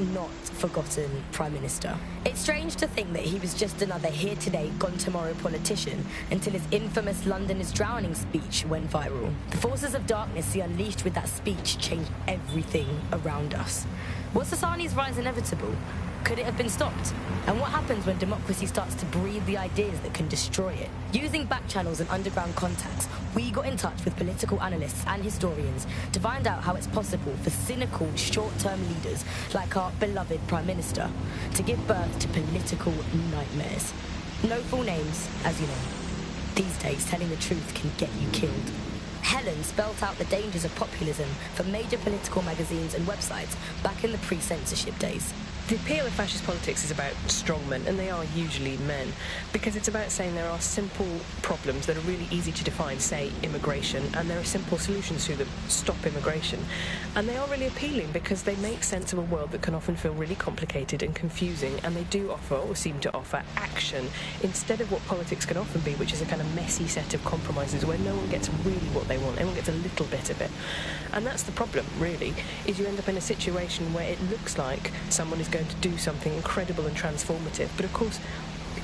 not forgotten Prime Minister. It's strange to think that he was just another here today, gone tomorrow politician until his infamous London is drowning speech went viral. The forces of darkness he unleashed with that speech changed everything around us. Was Hassani's rise inevitable? Could it have been stopped? And what happens when democracy starts to breathe the ideas that can destroy it? Using back channels and underground contacts, we got in touch with political analysts and historians to find out how it's possible for cynical, short-term leaders like our beloved Prime Minister to give birth to political nightmares. No full names, as you know. These days, telling the truth can get you killed. Helen spelt out the dangers of populism for major political magazines and websites back in the pre-censorship days. The appeal of fascist politics is about strongmen, and they are usually men, because it's about saying there are simple problems that are really easy to define, say immigration, and there are simple solutions to them, stop immigration. And they are really appealing because they make sense of a world that can often feel really complicated and confusing, and they do offer, or seem to offer, action, instead of what politics can often be, which is a kind of messy set of compromises where no one gets really what they want, everyone gets a little bit of it. And that's the problem, really, is you end up in a situation where it looks like someone is going to do something incredible and transformative, but of course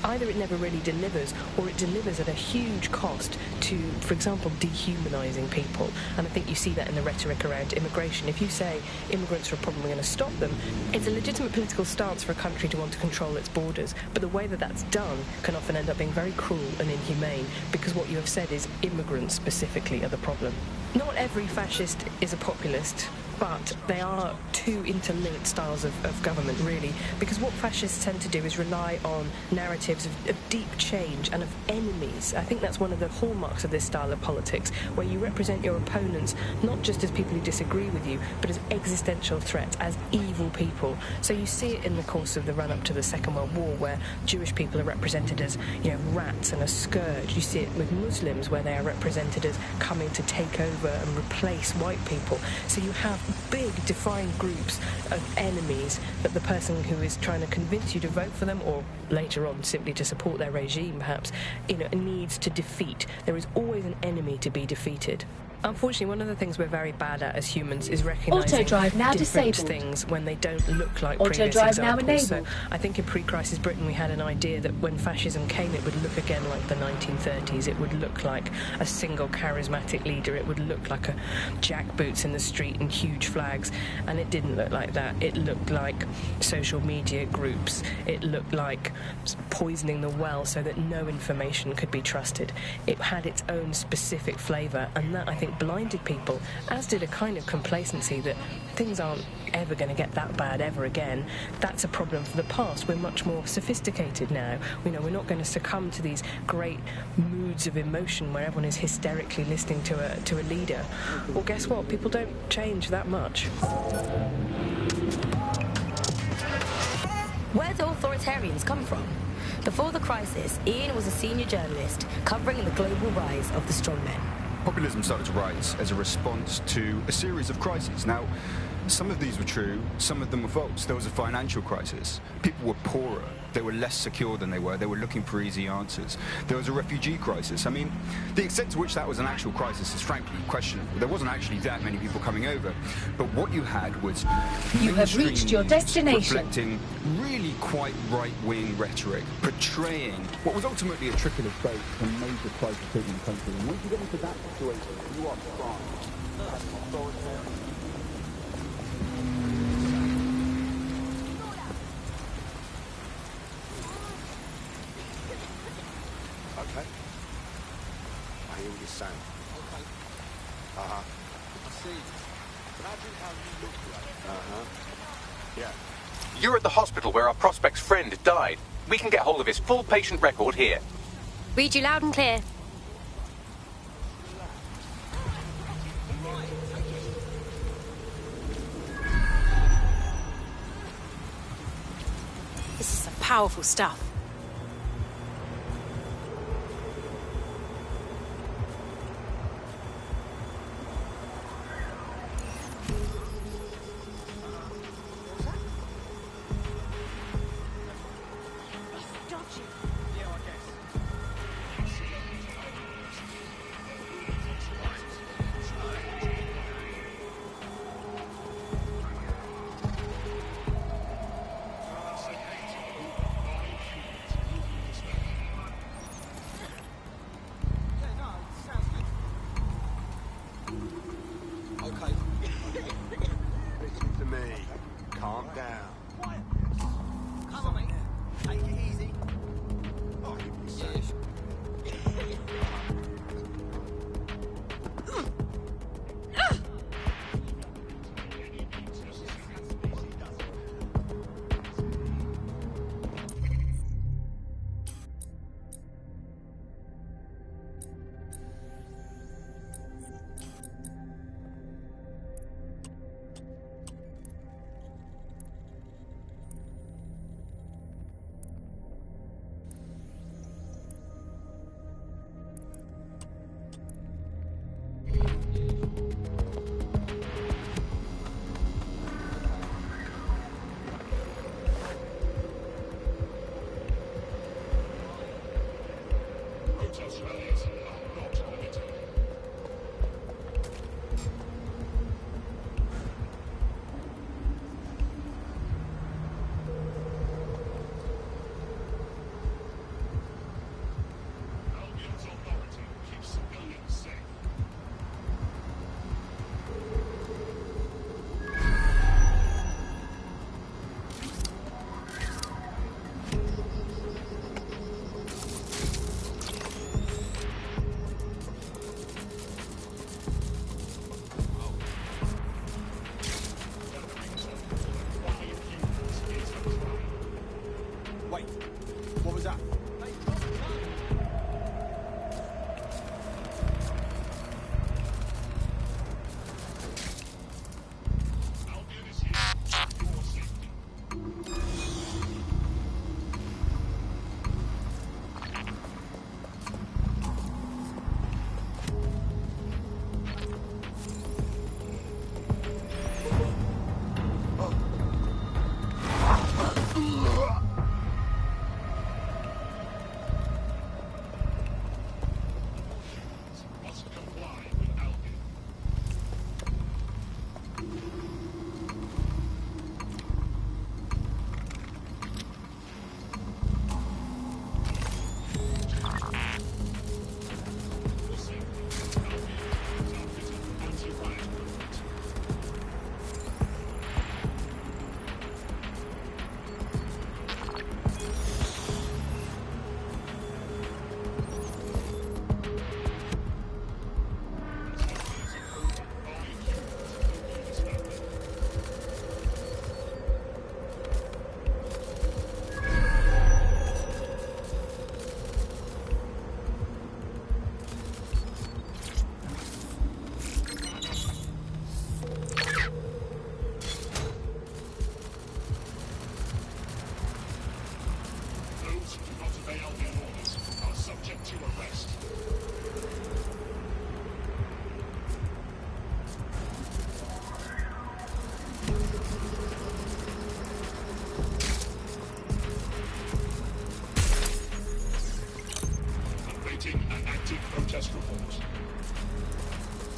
either it never really delivers, or it delivers at a huge cost to, for example, dehumanising people. And I think you see that in the rhetoric around immigration. If you say immigrants are a problem, we're going to stop them, it's a legitimate political stance for a country to want to control its borders, but the way that that's done can often end up being very cruel and inhumane, because what you have said is immigrants specifically are the problem. Not every fascist is a populist, but they are two interlinked styles of government, really, because what fascists tend to do is rely on narratives of deep change and of enemies. I think that's one of the hallmarks of this style of politics, where you represent your opponents not just as people who disagree with you, but as existential threats, as evil people. So you see it in the course of the run-up to the Second World War, where Jewish people are represented as, rats and a scourge. You see it with Muslims, where they are represented as coming to take over and replace white people. So you have big defined groups of enemies that the person who is trying to convince you to vote for them, or later on simply to support their regime perhaps, needs to defeat. There is always an enemy to be defeated. Unfortunately, one of the things we're very bad at as humans is recognising different things when they don't look like previous examples. So I think in pre-crisis Britain we had an idea that when fascism came it would look again like the 1930s. It would look like a single charismatic leader. It would look like a jackboots in the street and huge flags. And it didn't look like that. It looked like social media groups. It looked like poisoning the well so that no information could be trusted. It had its own specific flavour, and that, I think, blinded people, as did a kind of complacency that things aren't ever going to get that bad ever again. That's a problem for the past. We're much more sophisticated now. We're not going to succumb to these great moods of emotion where everyone is hysterically listening to a leader. Well, guess what? People don't change that much. Where do authoritarians come from? Before the crisis, Ian was a senior journalist covering the global rise of the strongmen. Populism started to rise as a response to a series of crises. Now, some of these were true, some of them were false. There was a financial crisis. People were poorer. They were less secure than they were. They were looking for easy answers. There was a refugee crisis. I mean, the extent to which that was an actual crisis is frankly questionable. There wasn't actually that many people coming over. But what you had was you have reached your destination, reflecting really quite right-wing rhetoric, portraying what was ultimately a trickle of both from major crises in the country. And once you get into that situation, you are primed. Okay. I hear what you're saying. Okay. Uh-huh. I see. Imagine how you look like. Uh-huh. Yeah. You're at the hospital where our prospect's friend died. We can get hold of his full patient record here. Read you loud and clear. This is some powerful stuff. Calm down. Come on, mate. Take it easy. Oh, you be safe.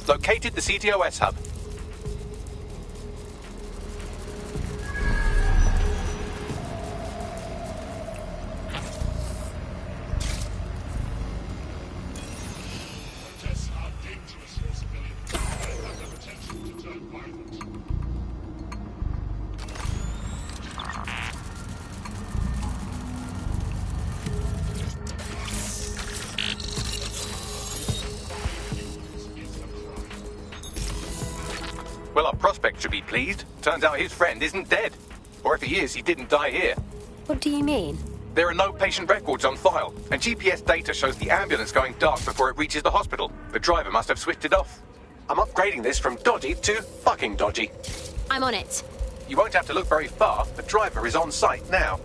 Located the CTOS hub. Protests are dangerous for civilians. They have the potential to turn violent. Well, our prospect should be pleased. Turns out his friend isn't dead. Or if he is, he didn't die here. What do you mean? There are no patient records on file, and GPS data shows the ambulance going dark before it reaches the hospital. The driver must have switched it off. I'm upgrading this from dodgy to fucking dodgy. I'm on it. You won't have to look very far. The driver is on site now.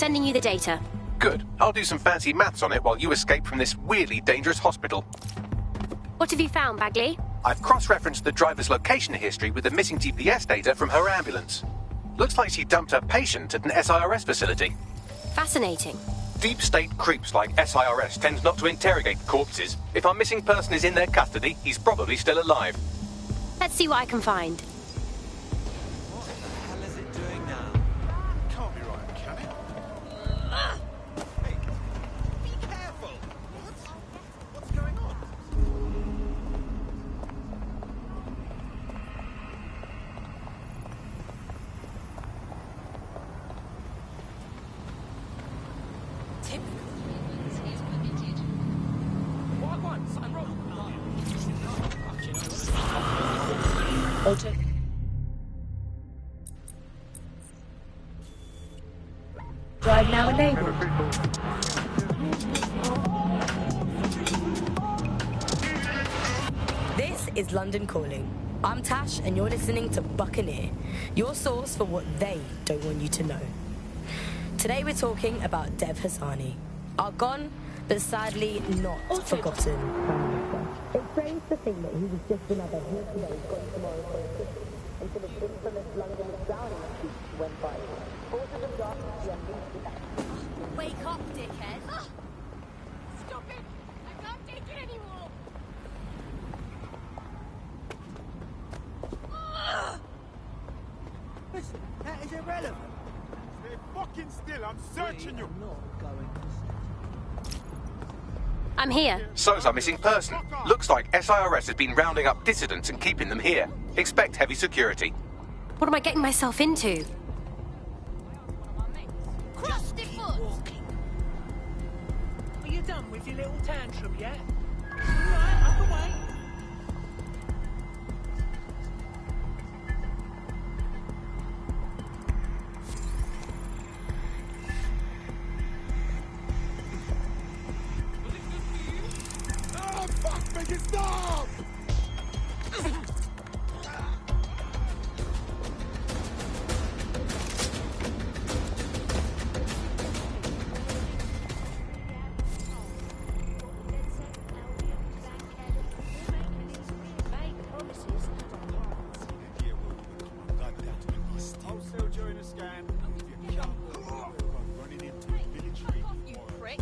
Sending you the data. Good. I'll do some fancy maths on it while you escape from this weirdly dangerous hospital. What have you found, Bagley? I've cross-referenced the driver's location history with the missing GPS data from her ambulance. Looks like she dumped her patient at an SIRS facility. Fascinating. Deep state creeps like SIRS tend not to interrogate corpses. If our missing person is in their custody, he's probably still alive. Let's see what I can find. What the hell is it doing now? Can't be right, can it? Hey, be careful! What's going on? Alter. Drive now enabled. This is London Calling. I'm Tash, and you're listening to Buccaneer, your source for what they don't want you to know. Today we're talking about Dev Hassani, our gone, but sadly not forgotten Prime Minister. It's strange to think that he was just another here today, gone tomorrow politician, until his infamous London is drowning speech went viral. Forces of darkness were unleashed. Wake up, dickhead. Stop it! I can't take it anymore! Listen, that is irrelevant. Stay fucking still, I'm searching you! I'm not going to... I'm here. So's our missing person. Looks like SIRS has been rounding up dissidents and keeping them here. Expect heavy security. What am I getting myself into? Crusty foot! Are you done with your little tantrum yet? Alright, up away. Oh, fuck, make it stop! Also during a scan, running into military Prick.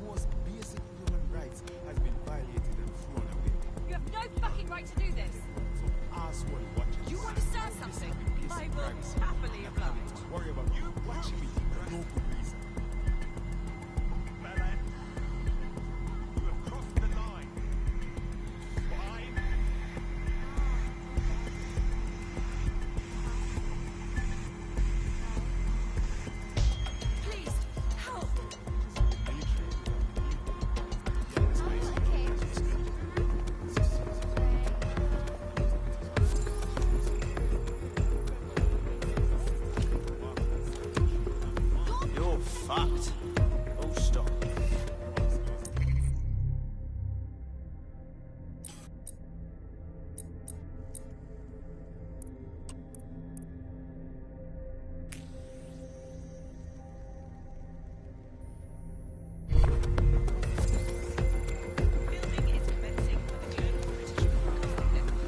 most basic human rights has been violated and thrown away. You have no fucking right to do this. Some asshole watching. You understand something? I will happily oblige. Worry about you watching me for no good reason. Belen, you have crossed the line. Fine. Please, help. You're fucked. Oh, stop. Building is commencing for the journey to British Empire.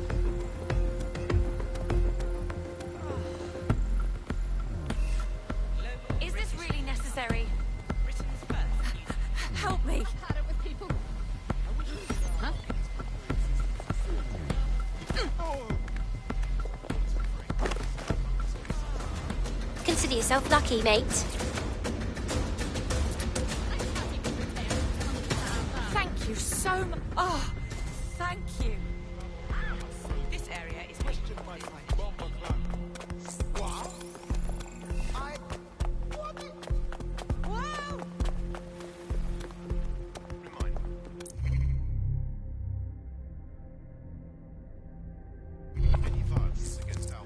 Is this really necessary? Britain's first. Help me. Had it with people. Huh? Consider yourself lucky, mate. Thank you so much. Oh, thank you. This area is Question my bomber clock. Wow. Wow! Any violence against our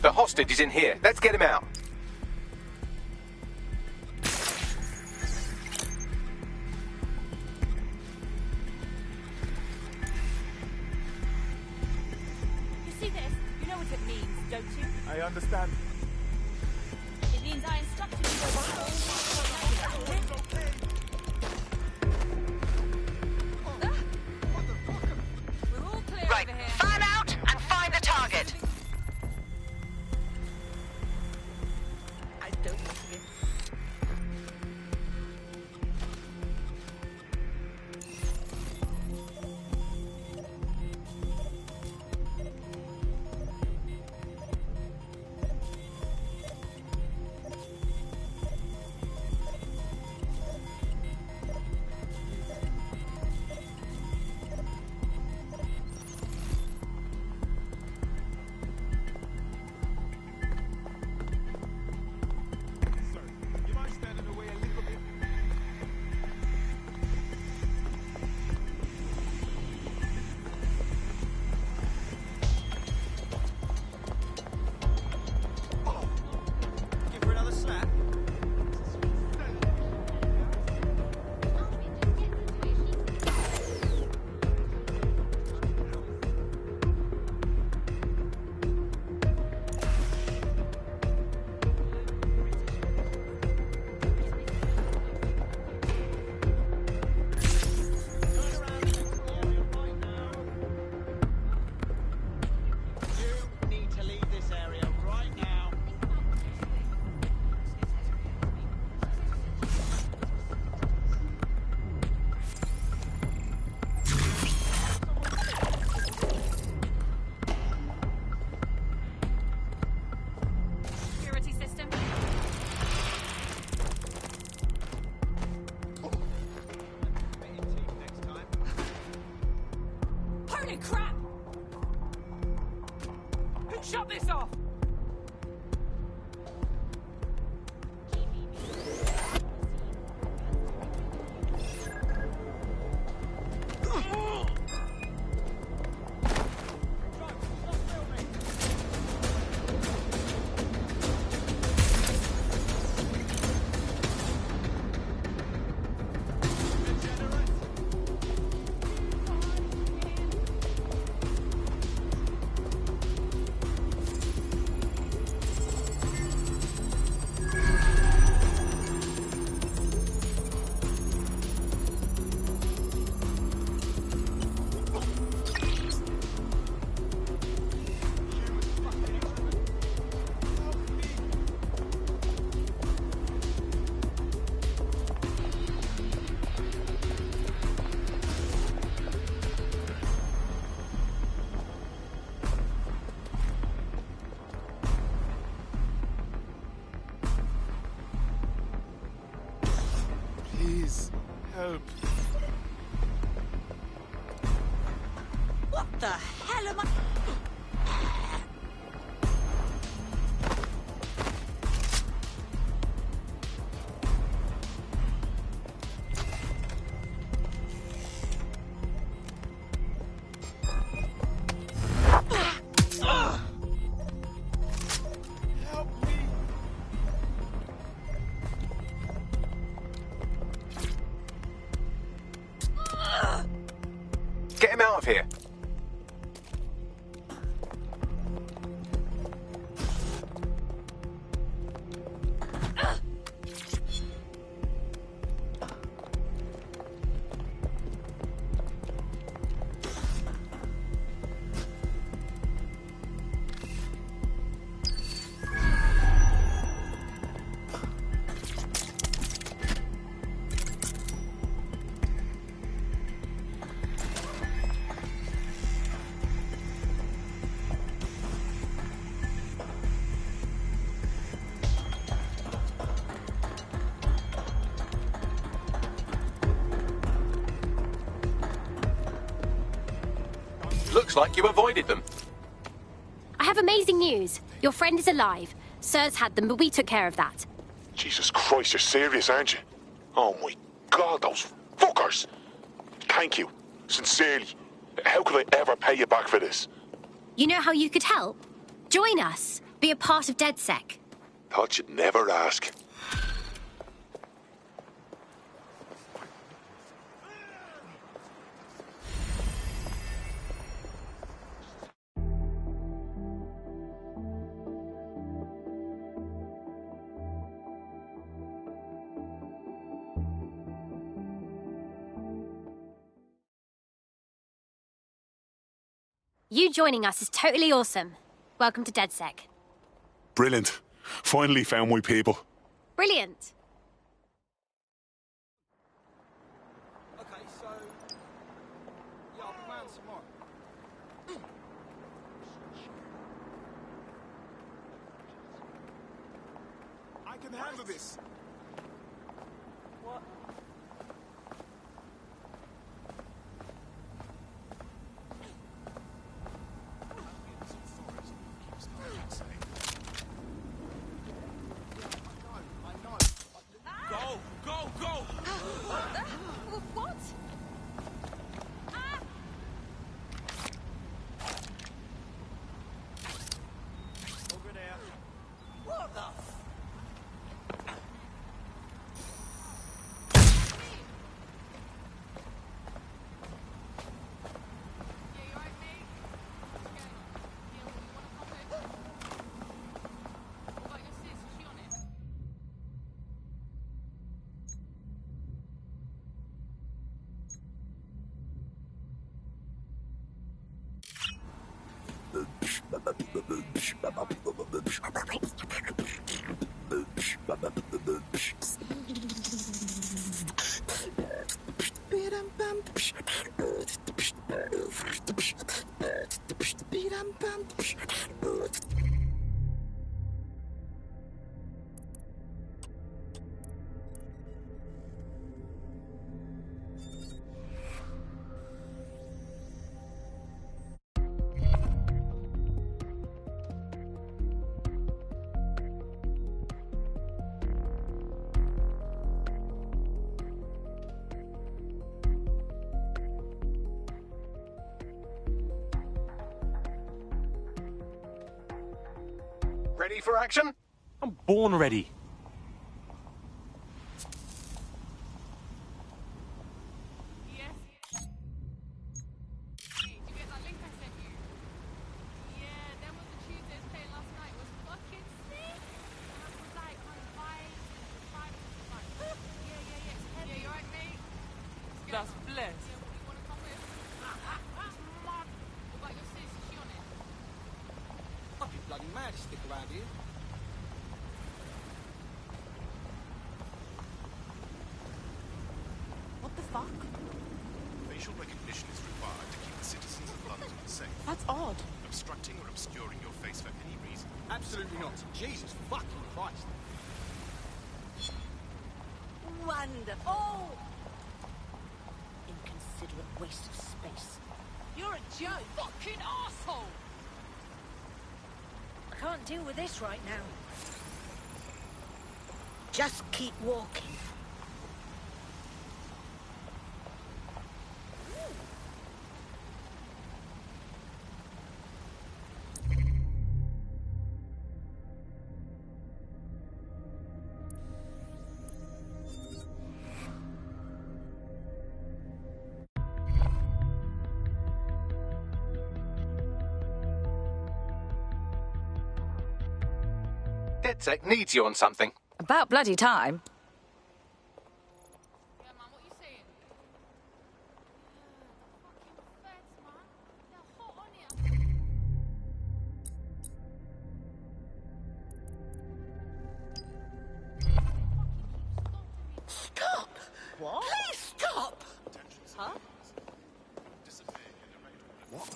The hostage is in here. Let's get him out. don't you? I understand. It means I instructed you to We're all clear Right, over here. fan out and find the target. I don't want to get... Sir, you mind standing away a little bit? Give her another slap. You need to leave this area right now. Security system. Better team next time. Holy crap! Who shot this off? Please, help. What the hell am I... Help me. Get him out of here. Looks like you avoided them. I have amazing news. Your friend is alive. Sirs had them, but we took care of that. Jesus Christ, you're serious, aren't you? Oh my God, those fuckers! Thank you, sincerely. How could I ever pay you back for this? You know how you could help? Join us. Be a part of DedSec. Thought you'd never ask. You joining us is totally awesome. Welcome to DedSec. Brilliant. Finally found my people. Brilliant. Okay, so... Yeah, I'll be round tomorrow. I can handle this. What? Go, go, go! What? Ah! Over there. What the Ready for action? I'm born ready. That's blessed. I'd be bloody mad to stick around here. What the fuck? Facial recognition is required to keep the citizens of London safe. That's odd. Obstructing or obscuring your face for any reason. Absolutely not. Jesus fucking Christ. Wonderful. Oh! Inconsiderate waste of space. You're a joke. Fucking asshole. I can't deal with this right now. Just keep walking. DedSec needs you on something. About bloody time. Yeah, man, what you saying? Fucking feds, man. They're hot on here. Stop! What? Please stop! Huh? What?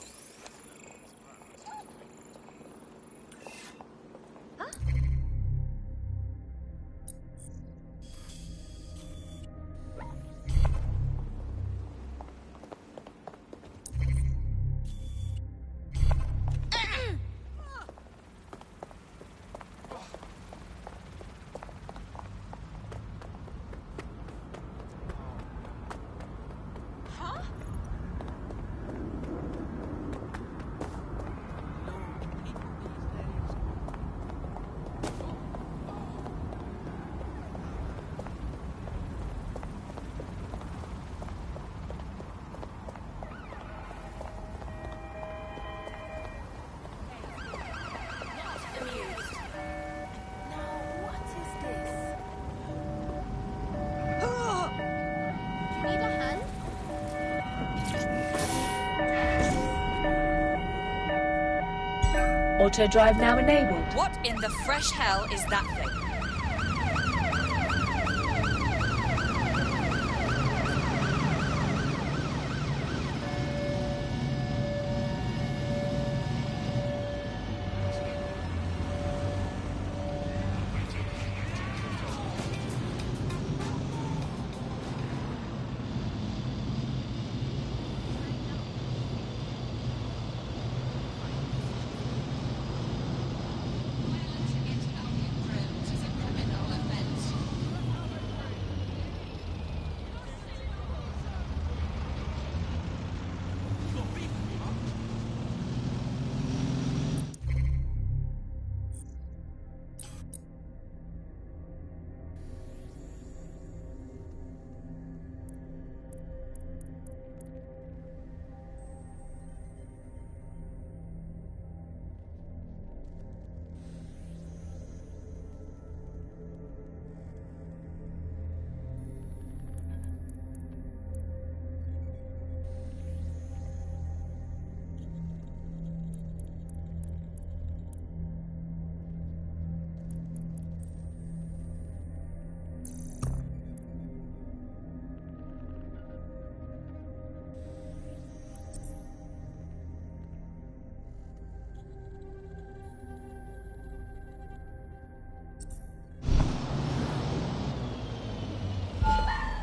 Auto drive now enabled. What in the fresh hell is that thing?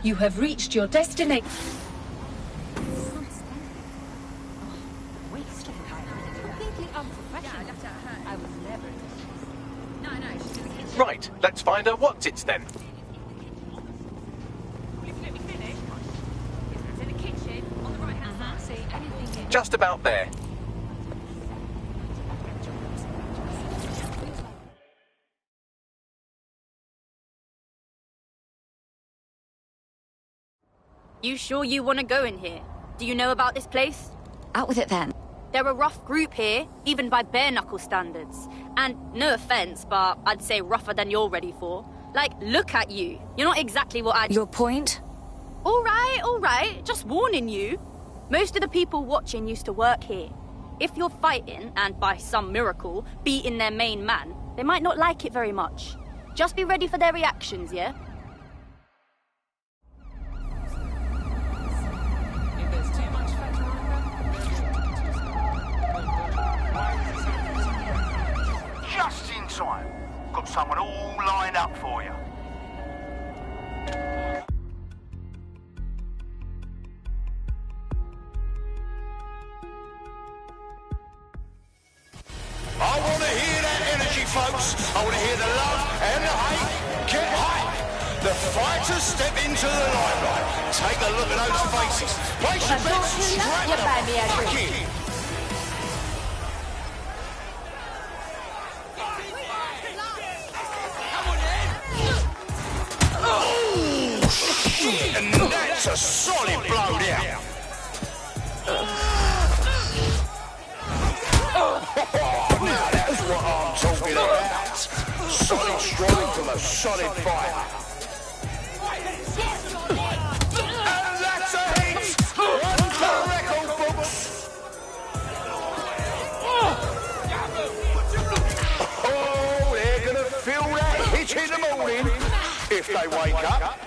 You have reached your destination. Right, let's find out what's it then. Just about there. You sure you want to go in here? Do you know about this place? Out with it then. They're a rough group here, even by bare-knuckle standards. And no offense, but I'd say rougher than you're ready for. Like, look at you. You're not exactly what I'd... Your point? All right. Just warning you. Most of the people watching used to work here. If you're fighting, and by some miracle, beating their main man, they might not like it very much. Just be ready for their reactions, yeah? Just in time. Got someone all lined up for you. I want to hear that energy, folks. I want to hear the love and the hate. Get hype. The fighters step into the limelight. Take a look at those faces. Place your bets straight up. Fuck it. Oh, shit. And that's a solid blow down. Now that's what I'm talking about. Solid strike from a solid fighter. And that's a hit! One for record books. Oh, they're gonna feel that hit in the morning if they wake up.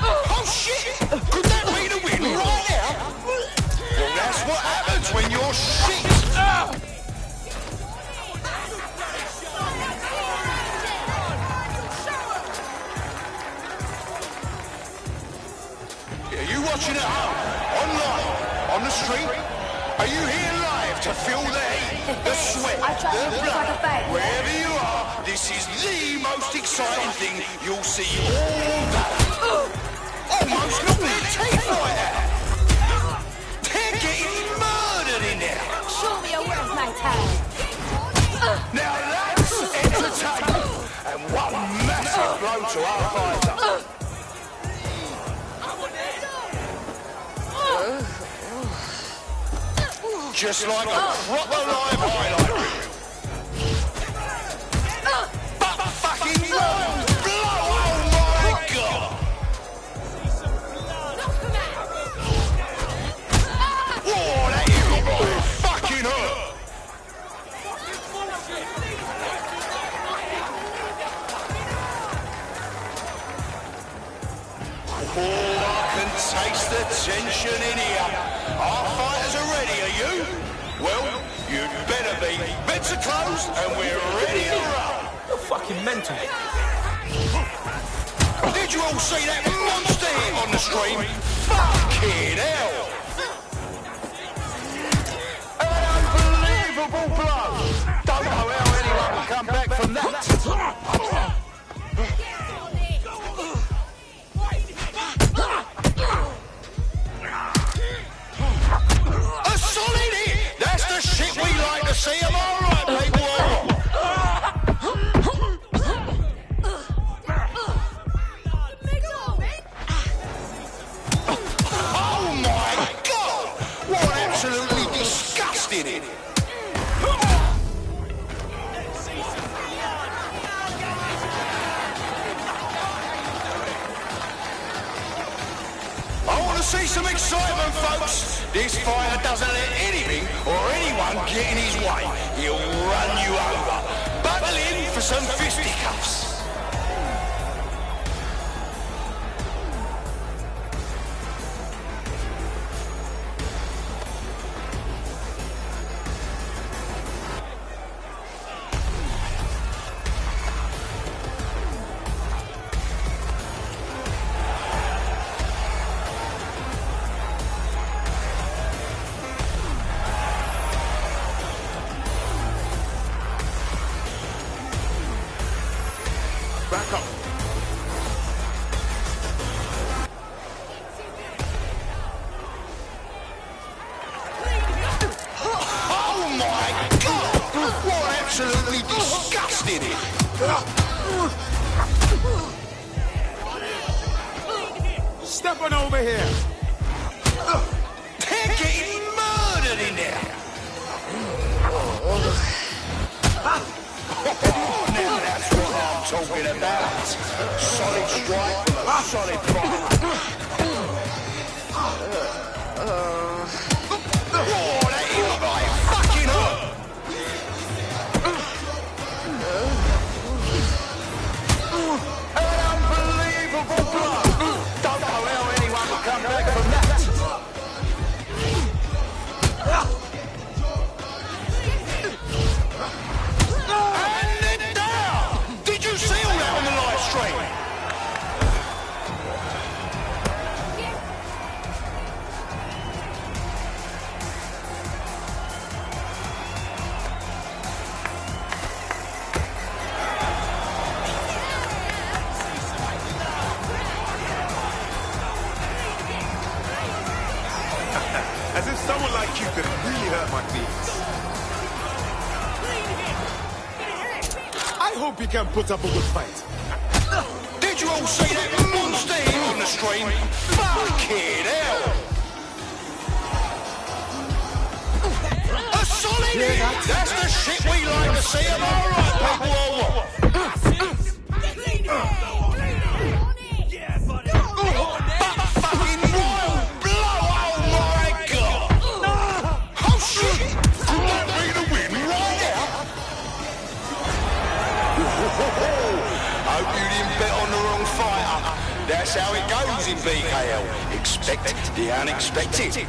Oh shit! Could that be the win right now? Well, that's what happens when you're shit. Are you watching at home, online, on the street? Are you here live to feel the heat, the sweat, the blood? Wherever you are, this is the most exciting thing you'll see all day. Almost knocked their teeth like that. They're getting murdered in there. Show me where's my time. Now that's entertainment. And one massive blow to our fighter. Just like a proper live highlight reel. But fucking blow! Oh my god! Whoa, that evil boy fucking hurt! Attention in here. Our fighters are ready, are you? Well, you'd better be. Beds are closed and we're ready to roll. You're fucking mental. Did you all see that monster hit on the stream? Fucking hell! An unbelievable blow! Don't know how anyone will come back from that. A solid hit! That's the shit we like to see, am I right, people? Absolutely disgusting it. I want to see some excitement, folks. This fighter doesn't let anything or anyone get in his way. He'll run you over. Buckle in for some fisticuffs. Back up. Oh my God! What absolutely disgusting it! Step on over here. They're getting murdered in there. Now that's what I'm talking about. Solid strike from a solid fighter. Oh, that hit like fucking hurt. An unbelievable blow. Don't know how anyone will come back from that. As if someone like you could really hurt my feelings. I hope you can put up a good fight. Did you all see that monster hit on the stream? Fucking hell! A solid hit! That's the shit we like to see, am I right, people, or what? Hope you didn't bet on the wrong fighter. That's how it goes in BKL. Expect the unexpected.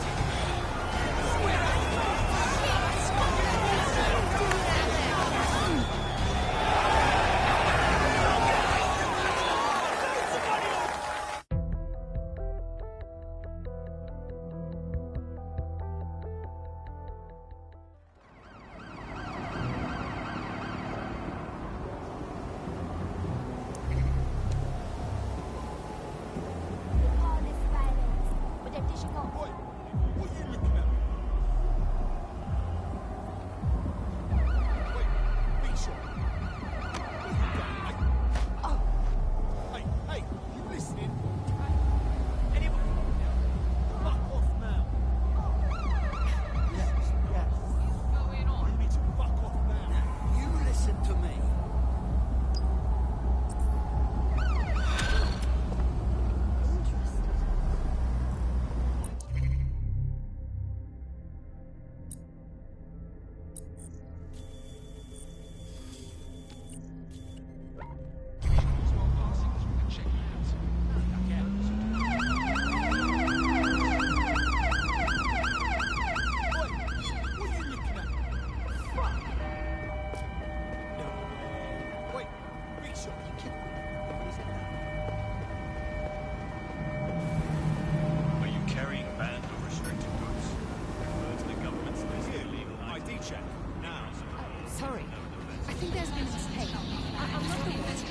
think there's been a mistake. I'm not the worst.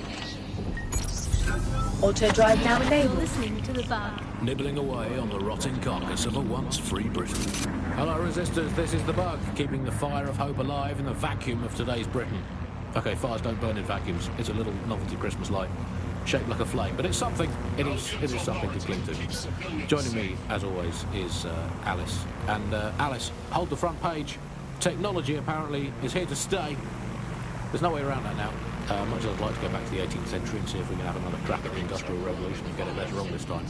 Auto drive now enabled. You're listening to the bug. Nibbling away on the rotting carcass of a once free Britain. Hello, resistors, this is the bug, keeping the fire of hope alive in the vacuum of today's Britain. Okay, fires don't burn in vacuums. It's a little novelty Christmas light, shaped like a flame, but it's something. It is something to cling to. Joining me, as always, is Alice. And Alice, hold the front page. Technology, apparently, is here to stay. There's no way around that now. Much as I'd like to go back to the 18th century and see if we can have another crack at the Industrial Revolution and get it better wrong this time.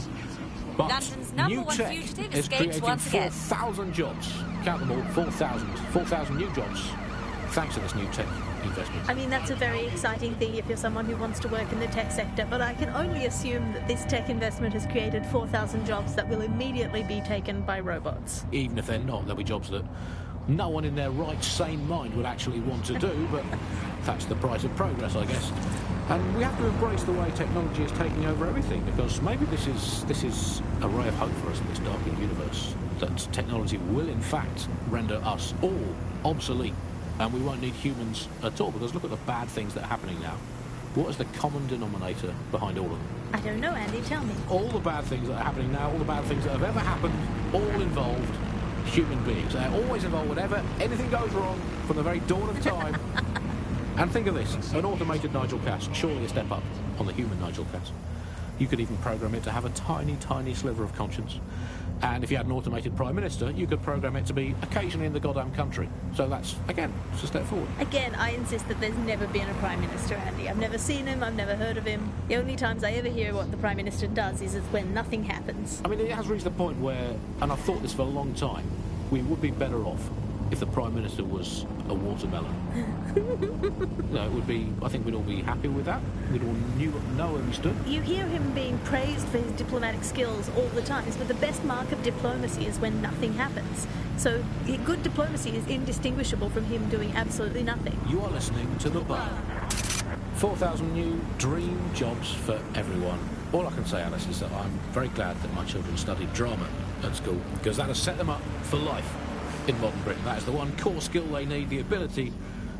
But London's new tech is creating 4,000 jobs. Count them all, 4,000 new jobs, thanks to this new tech investment. I mean, that's a very exciting thing if you're someone who wants to work in the tech sector, but I can only assume that this tech investment has created 4,000 jobs that will immediately be taken by robots. Even if they're not, there'll be jobs that no one in their right, sane mind would actually want to do, but that's the price of progress, I guess. And we have to embrace the way technology is taking over everything, because maybe this is a ray of hope for us in this darkened universe, that technology will, in fact, render us all obsolete, and we won't need humans at all, because look at the bad things that are happening now. What is the common denominator behind all of them? I don't know, Andy, tell me. All the bad things that are happening now, all the bad things that have ever happened, all involved human beings. They're always involved whenever anything goes wrong from the very dawn of time. And think of this, an automated Nigel Cass, surely a step up on the human Nigel Cass. You could even program it to have a tiny, tiny sliver of conscience. And if you had an automated Prime Minister, you could program it to be occasionally in the goddamn country. So that's, again, just a step forward. Again, I insist that there's never been a Prime Minister, Andy. I've never seen him, I've never heard of him. The only times I ever hear what the Prime Minister does is when nothing happens. I mean, it has reached the point where, and I've thought this for a long time, we would be better off if the Prime Minister was a watermelon. No, it would be, I think we'd all be happy with that. We'd all know where we stood. You hear him being praised for his diplomatic skills all the time, but the best mark of diplomacy is when nothing happens. So good diplomacy is indistinguishable from him doing absolutely nothing. You are listening to The Bug. 4,000 new dream jobs for everyone. All I can say, Alice, is that I'm very glad that my children studied drama at school, because that has set them up for life in modern Britain. That is the one core skill they need, the ability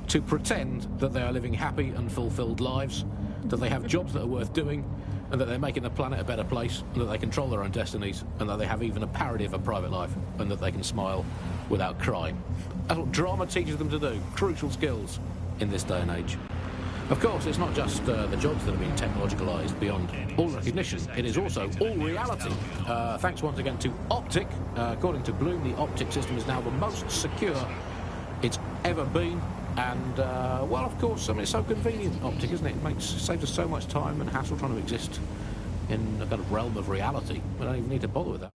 to pretend that they are living happy and fulfilled lives, that they have jobs that are worth doing, and that they're making the planet a better place, and that they control their own destinies, and that they have even a parody of a private life, and that they can smile without crying. That's what drama teaches them to do. Crucial skills in this day and age. Of course, it's not just the jobs that are being technologicalised beyond all recognition. It is also all reality. Thanks once again to Optic. According to Bloom, the Optic system is now the most secure it's ever been. And, well, of course, I mean, it's so convenient, Optic, isn't it? It saves us so much time and hassle trying to exist in a kind of realm of reality. We don't even need to bother with that.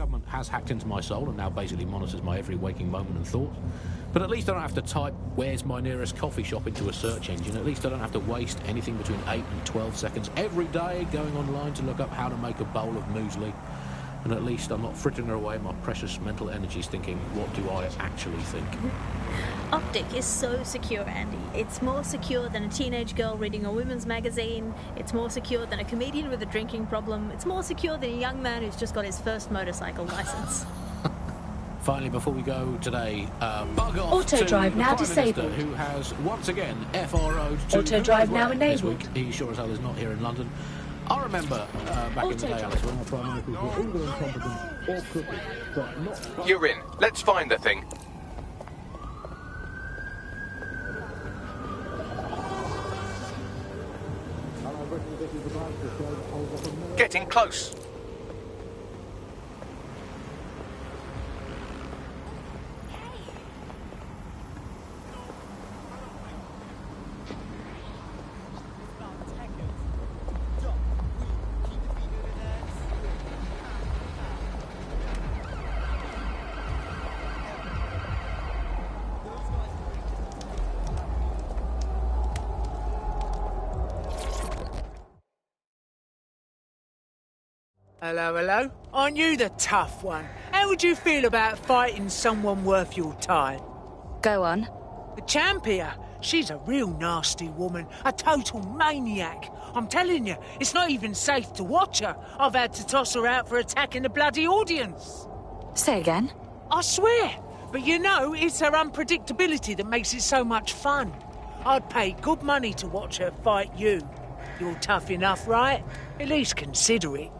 government has hacked into my soul and now basically monitors my every waking moment and thought. But at least I don't have to type, "Where's my nearest coffee shop?" into a search engine. At least I don't have to waste anything between 8 and 12 seconds every day going online to look up how to make a bowl of muesli. And at least I'm not frittering away my precious mental energies thinking, what do I actually think? Optic is so secure, Andy. It's more secure than a teenage girl reading a women's magazine. It's more secure than a comedian with a drinking problem. It's more secure than a young man who's just got his first motorcycle license. Finally, before we go today, bug off Auto drive now disabled. Who has once again FRO'd to Auto drive now enabled. This week. He sure as hell is not here in London. I remember back in the day, Alice, when our Prime Ministers were either incompetent or crooked, but not... You're in. Let's find the thing. Getting close. Hello, hello. Aren't you the tough one? How would you feel about fighting someone worth your time? Go on. The Champia. She's a real nasty woman, a total maniac. I'm telling you, it's not even safe to watch her. I've had to toss her out for attacking the bloody audience. Say again? I swear. But you know, it's her unpredictability that makes it so much fun. I'd pay good money to watch her fight you. You're tough enough, right? At least consider it.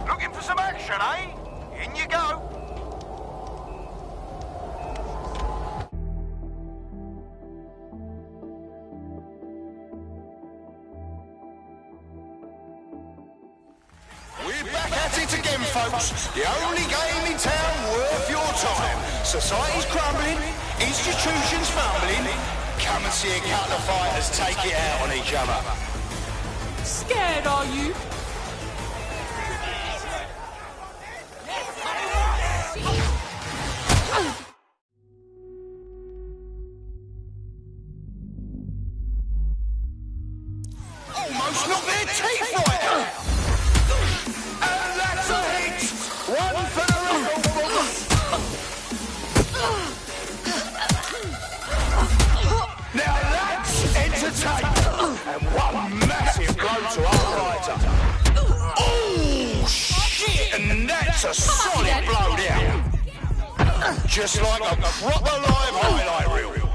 Looking for some action, eh? In you go. We're back at it again, folks. The only game in town worth your time. Society's crumbling, institutions fumbling. Come and see a couple of fighters take it out on each other. Scared, are you? Almost knocked their teeth right out. And that's a hit. One for the record books. Now that's entertainment. And one massive blow to our fighter. Oh, shit. And that's a solid blow down. Just like a proper live highlight reel.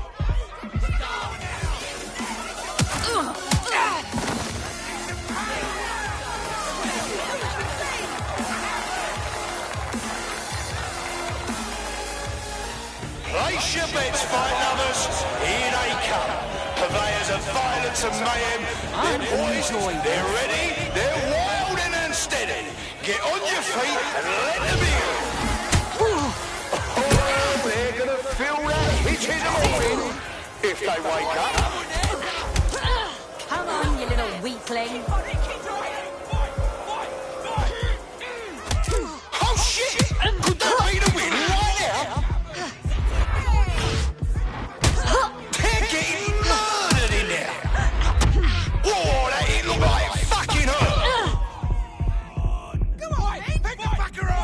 Place your bets, fight lovers. Here they come. Purveyors of violence and mayhem. They're poised, they're ready, they're wild and unsteady. Get on your feet and let them in. Oh, they're gonna feel that hit in the morning if they wake up. Come on, you little weakling. Oh shit! Could that be the win right now? They're getting murdered in there. Oh, that hit looked like it fucking hurt. Come on, pick the fucker up.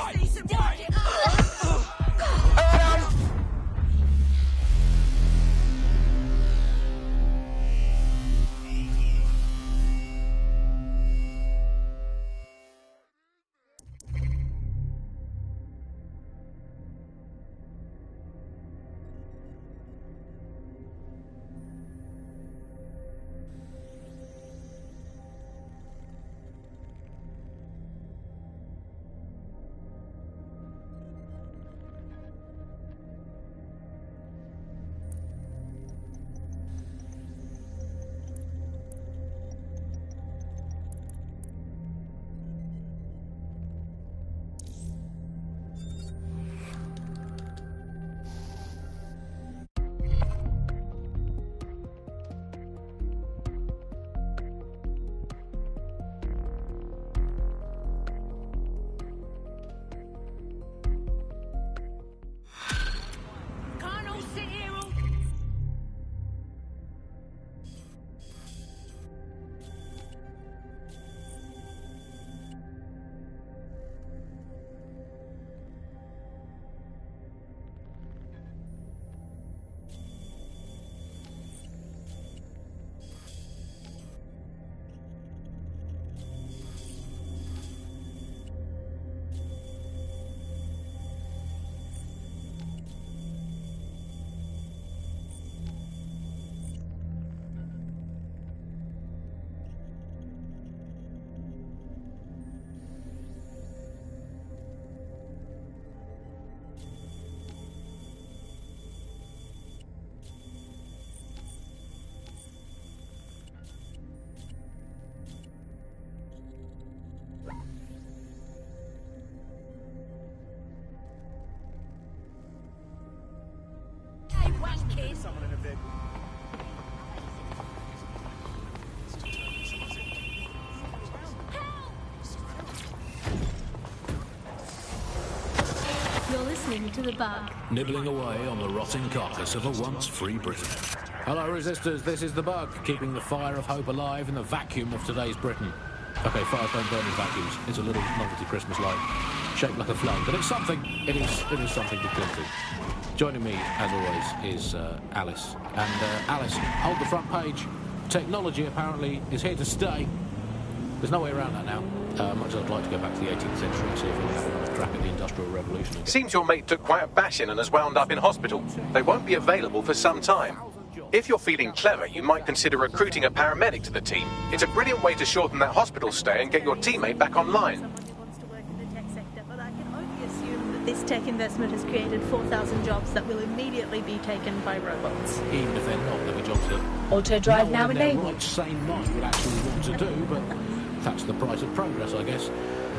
please. Someone in a vehicle. You're listening to The Bug. Nibbling away on the rotting carcass of a once free Britain. Hello, resistors, this is The Bug, keeping the fire of hope alive in the vacuum of today's Britain. OK, fires don't burn in vacuums. It's a little novelty Christmas light, shaped like a flame, but it's something. It is something to cling to. Joining me, as always, is Alice. And Alice, hold the front page. Technology, apparently, is here to stay. There's no way around that now. Much as I'd like to go back to the 18th century and see if we can have another crack at the Industrial Revolution again. Seems your mate took quite a bashing and has wound up in hospital. They won't be available for some time. If you're feeling clever, you might consider recruiting a paramedic to the team. It's a brilliant way to shorten that hospital stay and get your teammate back online. Someone who wants to work in the tech sector, but I can only assume that this tech investment has created 4,000 jobs that will immediately be taken by robots. Even if they're not, there'll be jobs that Auto drive no now one in their enabled. right sane mind would actually want to do, but that's the price of progress, I guess.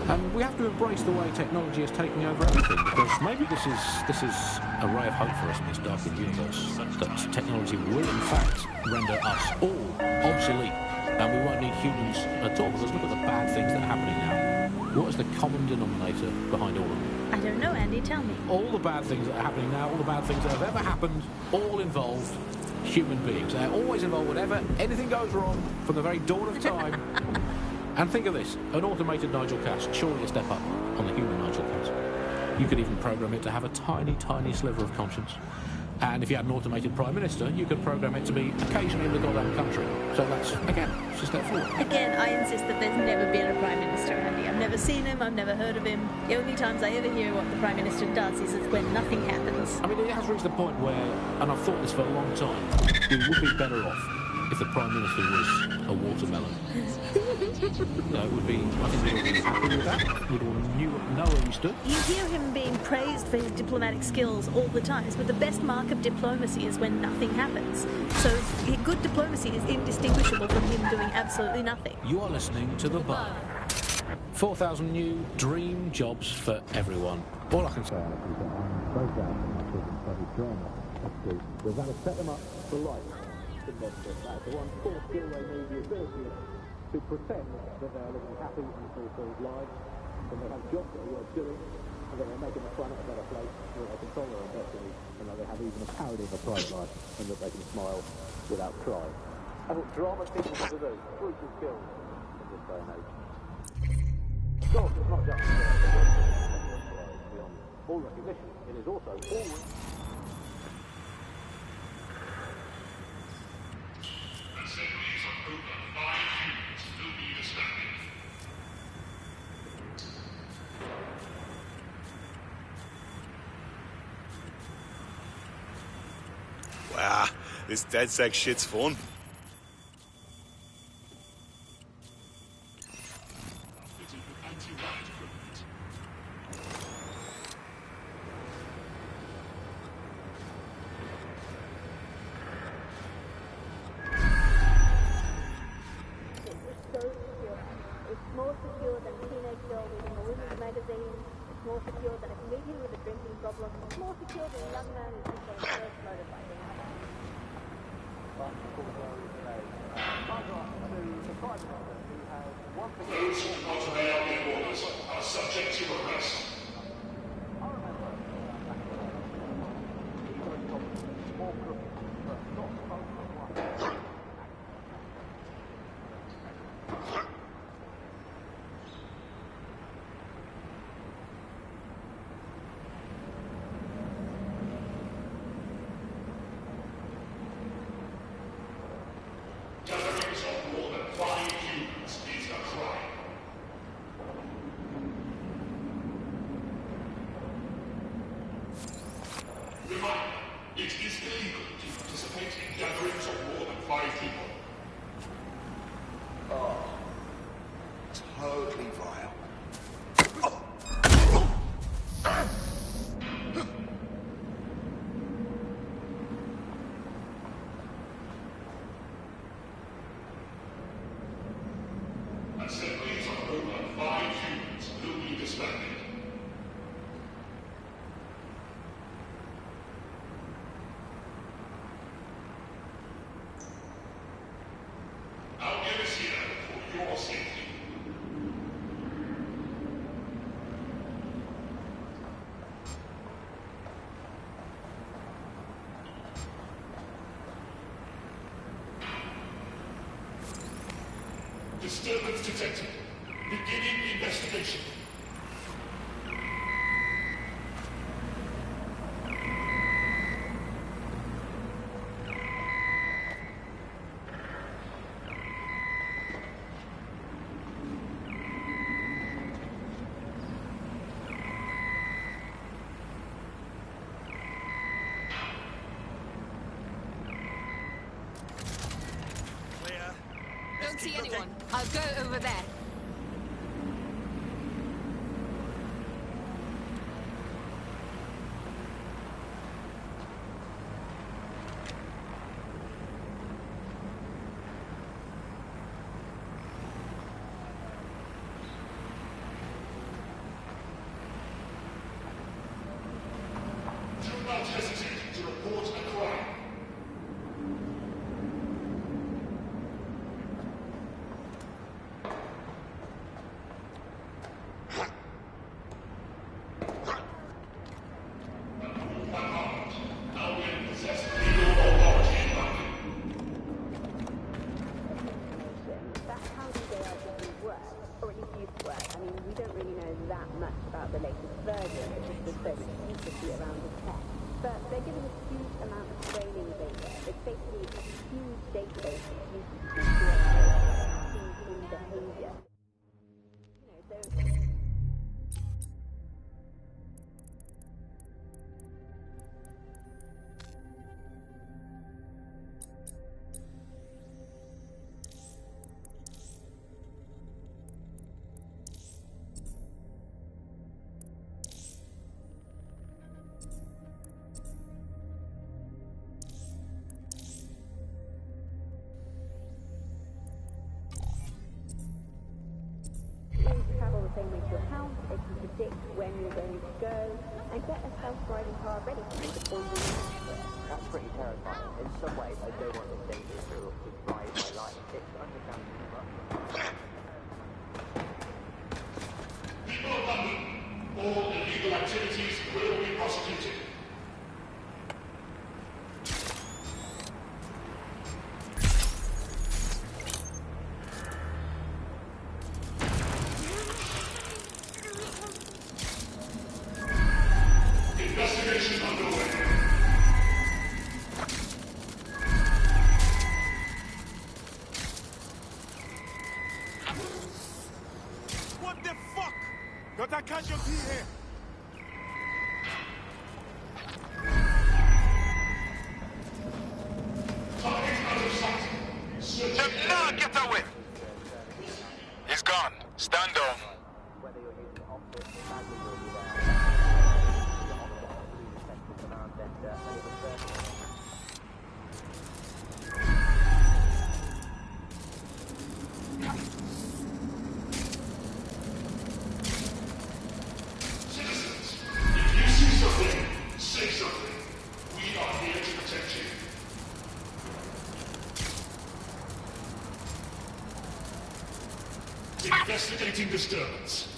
And we have to embrace the way technology is taking over everything, because maybe this is a ray of hope for us in this darkened universe, that technology will in fact render us all obsolete, and we won't need humans at all. Because look at the bad things that are happening now. What is the common denominator behind all of them? I don't know, Andy, tell me. All the bad things that are happening now, all the bad things that have ever happened, all involve human beings. They're always involved whenever anything goes wrong from the very dawn of time. And think of this, an automated Nigel Cass, surely a step up on the human Nigel Cass. You could even program it to have a tiny, tiny sliver of conscience. And if you had an automated Prime Minister, you could program it to be occasionally in the goddamn country. So that's, again, it's a step forward. Again, I insist that there's never been a Prime Minister, Andy. I've never seen him, I've never heard of him. The only times I ever hear what the Prime Minister does is when nothing happens. I mean, it has reached the point where, and I've thought this for a long time, we would be better off if the Prime Minister was a watermelon. It would be, I think we'd all be happy with that. We'd all know where we stood. You hear him being praised for his diplomatic skills all the time, but the best mark of diplomacy is when nothing happens. So good diplomacy is indistinguishable from him doing absolutely nothing. You are listening to The Bug. 4,000 new dream jobs for everyone. All I can say, Alex, is that I'm very glad that my children study drama at school, because that has set them up for life. That's the one core skill they need, the ability to pretend that they're living happy and fulfilled lives, and they have jobs that are worth doing, and that they're making the planet a better place, and that they control their own destiny, and that they have even a parody of a private life, and that they can smile without crying. That's what drama teaches us to do. Crucial skills in this day and age. Of course, it's not just beyond all recognition. It is also always. Wow, this DedSec shit's fun. It's more secure than a teenage girl reading a women's magazine. It's more secure than a comedian with a drinking problem. It's more secure than a young man who's just got his first motorbike. Those who are not allowed in borders are subject to arrest. Gatherings of more than 5 humans is a crime. Disturbance detected. Beginning investigation. Don't see anyone. I'll go over there. Do not hesitate to report a crime. That's how the ARGB works, or at least used to work. I mean, we don't really know that much about the latest version because there's so much secrecy around the tech. But they're giving a huge amount of training data. It's basically a huge database of uses to human behavior. Travel the same way to your house, it can predict when you're going to go, and get a self-driving car ready for you before you leave. That's pretty terrifying. In some ways, I don't want this dangerous tool to drive my life. It's understandable. People of London, all illegal activities will be prosecuted. Investigation underway. What the fuck? Got a casualty here. Target out of sight. Do not get away! He's gone. Stand down. Whether you're using the office, the badly will be there. The office, the central command center, and it was Citizens, if you see something, say something. We are here to protect you. Investigating disturbance.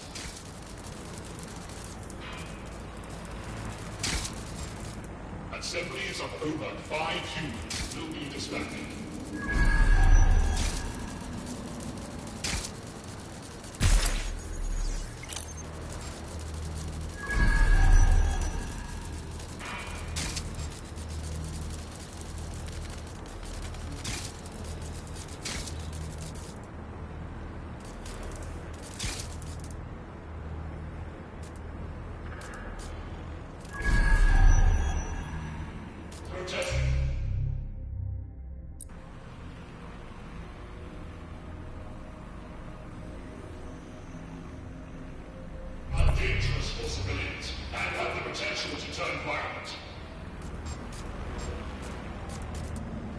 Assemblies of over 5 humans will be disbanded. Protest. Are dangerous for civilians and have the potential to turn violent.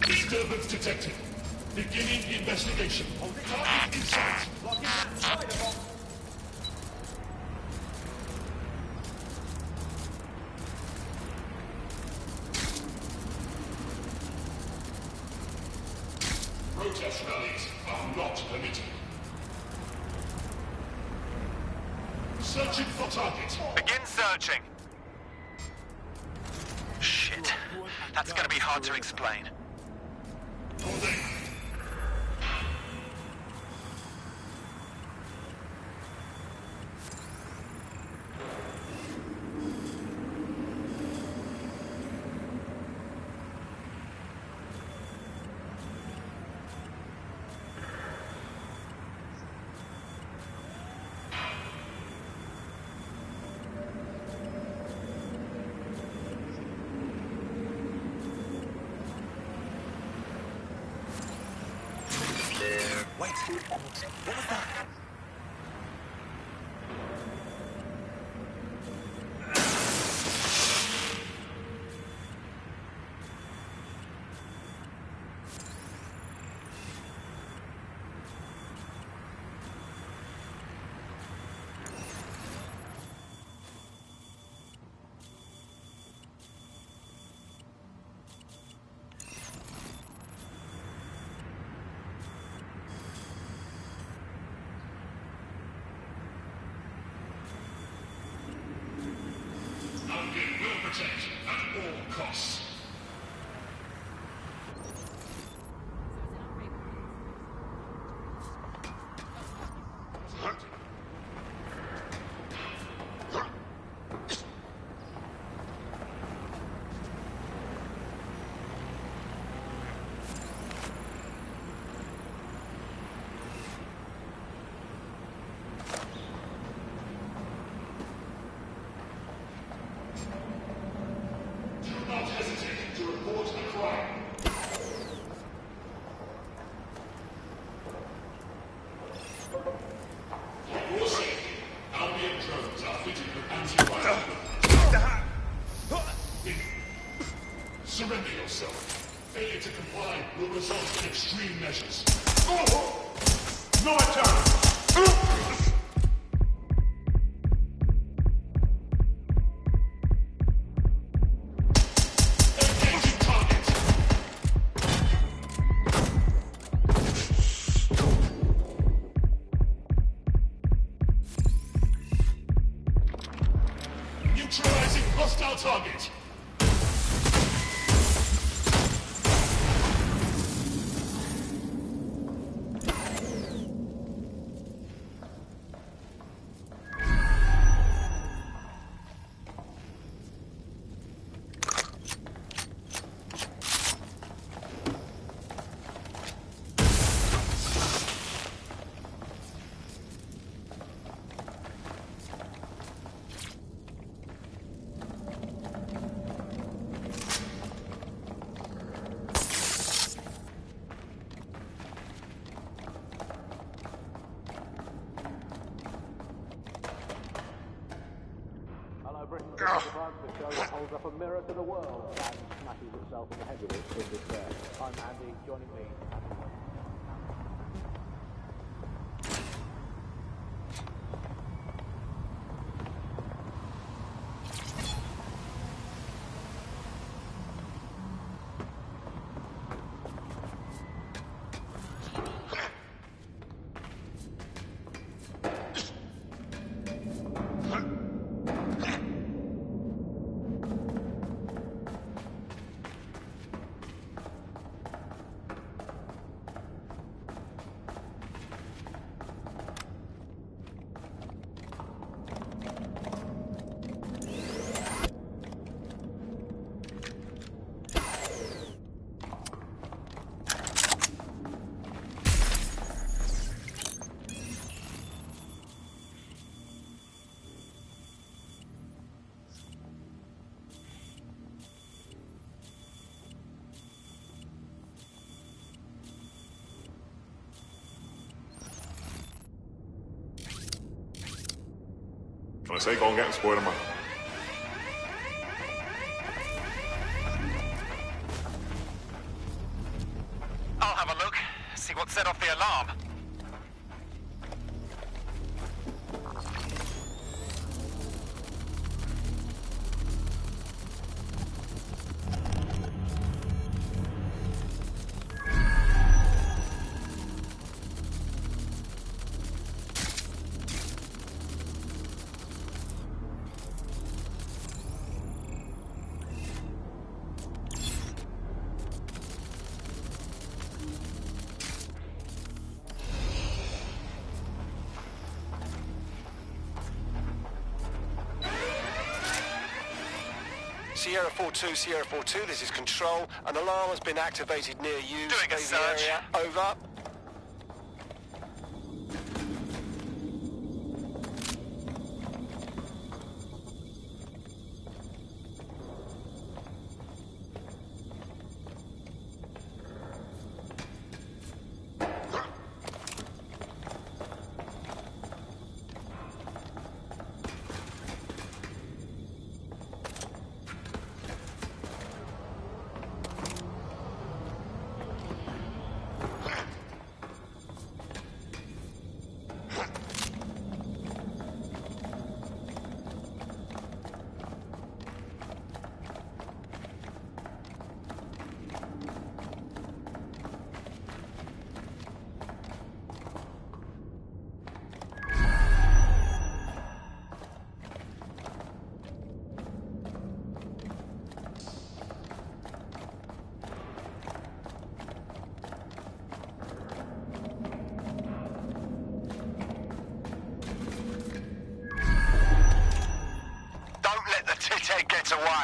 Disturbance detected. Beginning investigation. Target in sight. Protest rallies are not permitted. Searching for target. Begin searching. Shit. That's gonna be hard to explain. Holding. Wait, what was that? Protect at all costs. Surrender yourself. Failure to comply will result in extreme measures. No attack! Engaging target! Neutralizing hostile target! Holds up a mirror to the world and smashes itself in the head with it in despair. I'm Andy, joining me. Can I say go and get him, Spider-Man? I'll have a look, see what set off the alarm. Sierra 4-2, Sierra 4-2, this is Control. An alarm has been activated near you. Doing a search. Area. Over.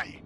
way.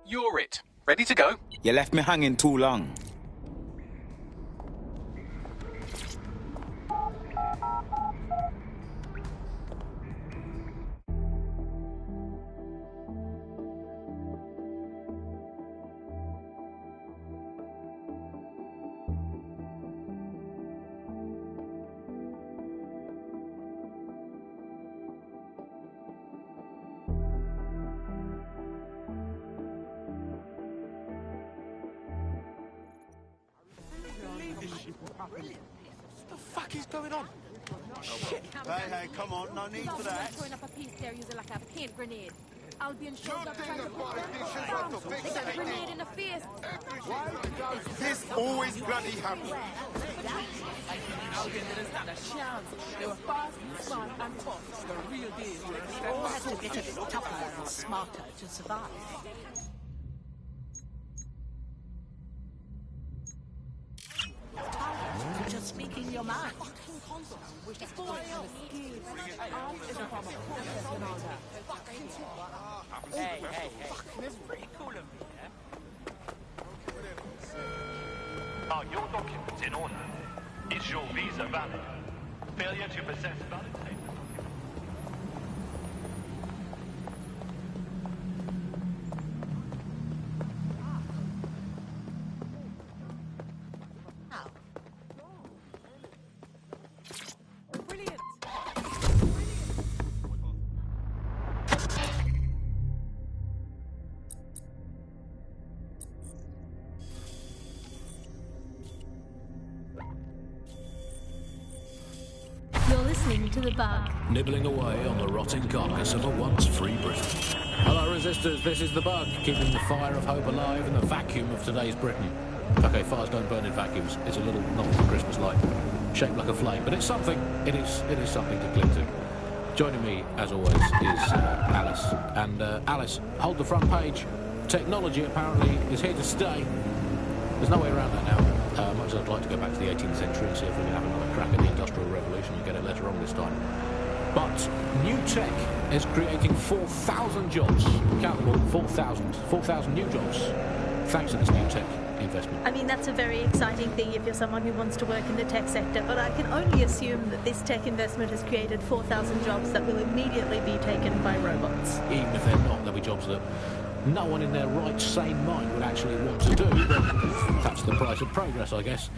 You're it. Ready to go? You left me hanging too long. What the fuck is going on? Shit. Hey, come on, no need for that. Throwing up a piece there using like a paint grenade. Albion shows up trying to They got a grenade in the face. This always bloody happens. Albion didn't stand a chance. They were fast, smart, and tough. The real deal. They all had to get a bit tougher and smarter to survive. Just speaking your mind. It's 4 a.m. Hey. It's pretty cool of me, yeah? Are your documents in order? Is your visa valid? Failure to possess valid papers. To the bug. Nibbling away on the rotting carcass of a once free Britain. Hello, resistors, this is the bug, keeping the fire of hope alive in the vacuum of today's Britain. Okay, fires don't burn in vacuums. It's a little novel Christmas light, shaped like a flame, but it's something. It is something to cling to. Joining me, as always, is Alice. And Alice, hold the front page. Technology apparently is here to stay. There's no way around that now. Much as I'd like to go back to the 18th century and see if we can have another crack at the Industrial Revolution and get it later on this time. But new tech is creating 4,000 jobs. Count them all, 4,000 new jobs, thanks to this new tech investment. I mean, that's a very exciting thing if you're someone who wants to work in the tech sector, but I can only assume that this tech investment has created 4,000 jobs that will immediately be taken by robots. Even if they're not, there'll be jobs that no one in their right, sane mind would actually want to do, but that's the price of progress, I guess.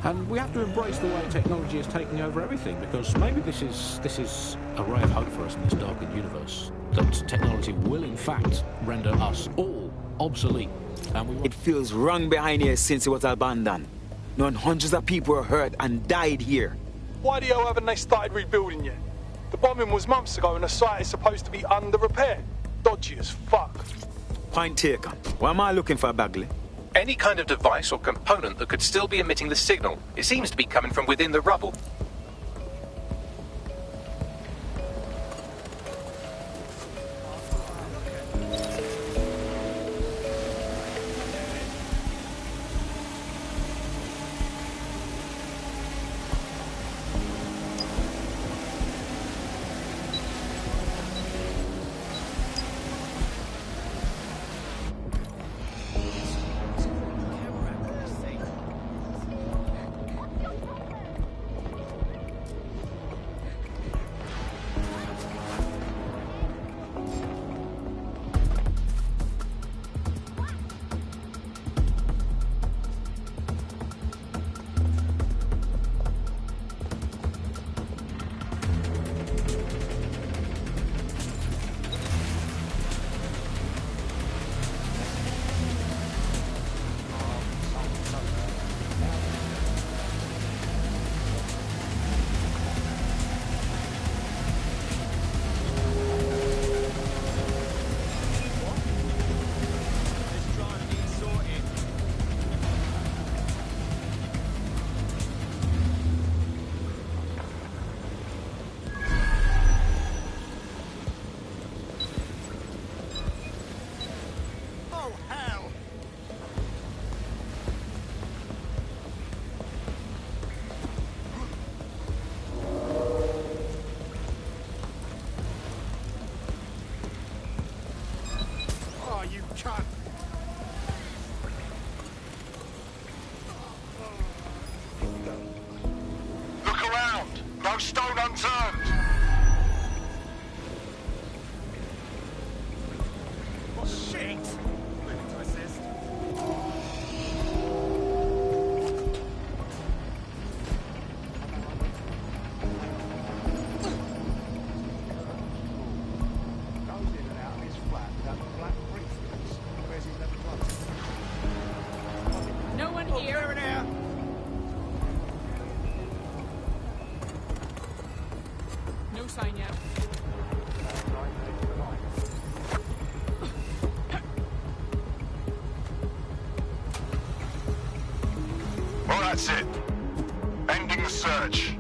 And we have to embrace the way technology is taking over everything, because maybe this is a ray of hope for us in this darkened universe, that technology will in fact render us all obsolete. And It feels wrong behind here since it was abandoned. Knowing hundreds of people were hurt and died here. Why the hell haven't they started rebuilding yet? The bombing was months ago and the site is supposed to be under repair. Dodgy as fuck. Point taken. Why am I looking for Bagley? Any kind of device or component that could still be emitting the signal. It seems to be coming from within the rubble. here. No sign yet. Well, that's it. Ending the search.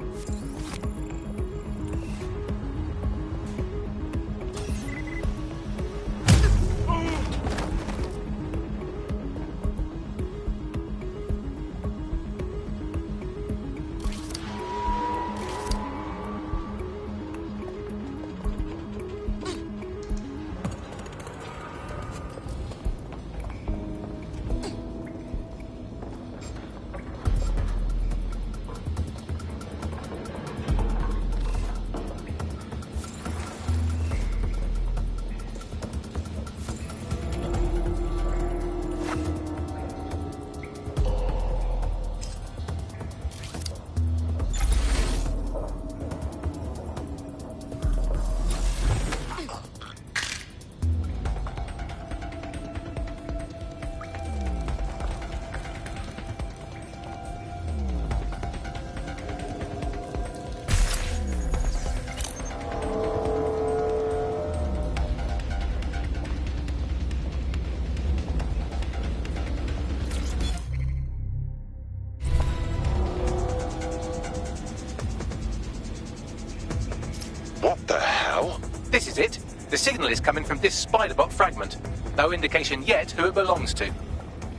What the hell? This is it. The signal is coming from this Spiderbot fragment. No indication yet who it belongs to.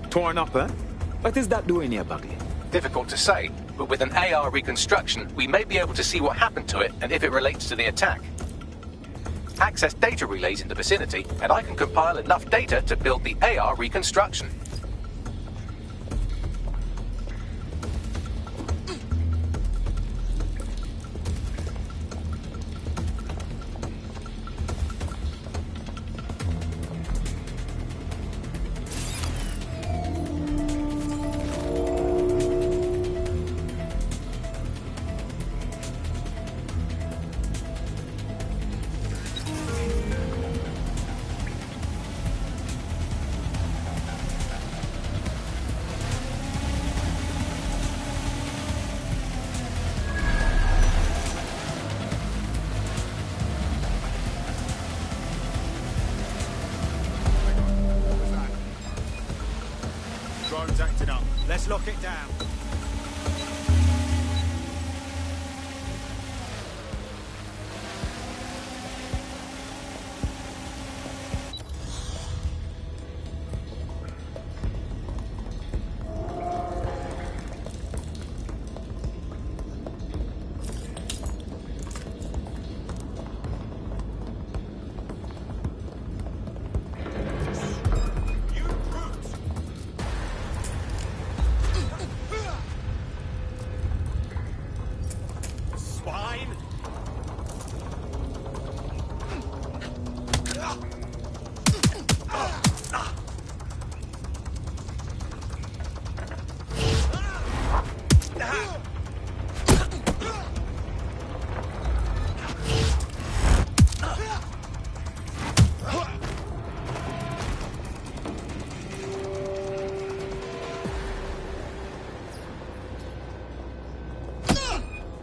Torn up, eh? What is that doing here, Buckley? Difficult to say, but with an AR reconstruction, we may be able to see what happened to it and if it relates to the attack. Access data relays in the vicinity, and I can compile enough data to build the AR reconstruction. Drone's acting up. Let's lock it down.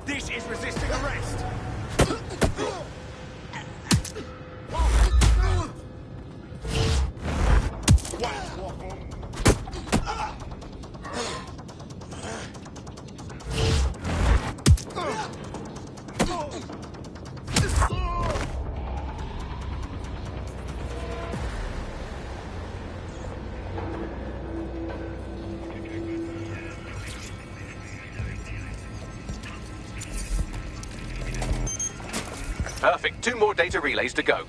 This is resisting arrest. Perfect. 2 more data relays to go.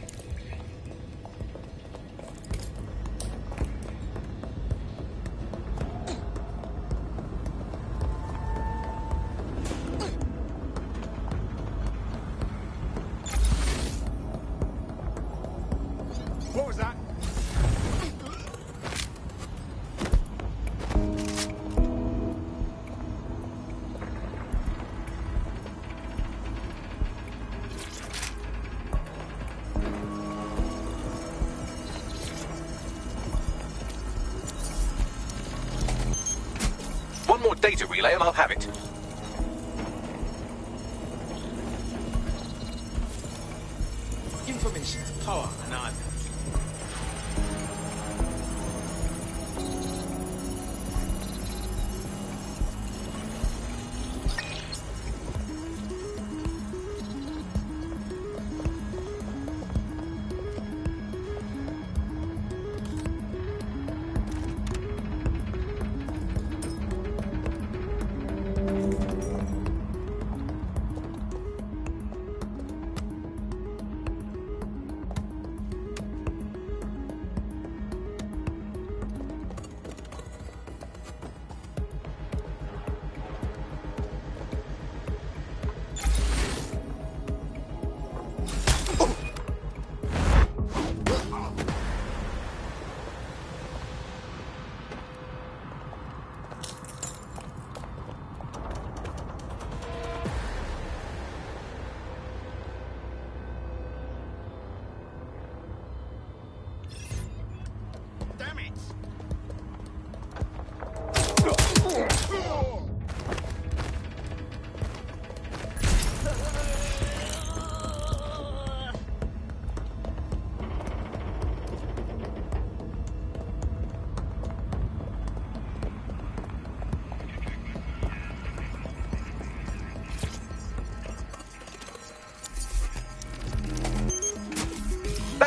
What was that? more data relay and I'll have it. Information, power, and on.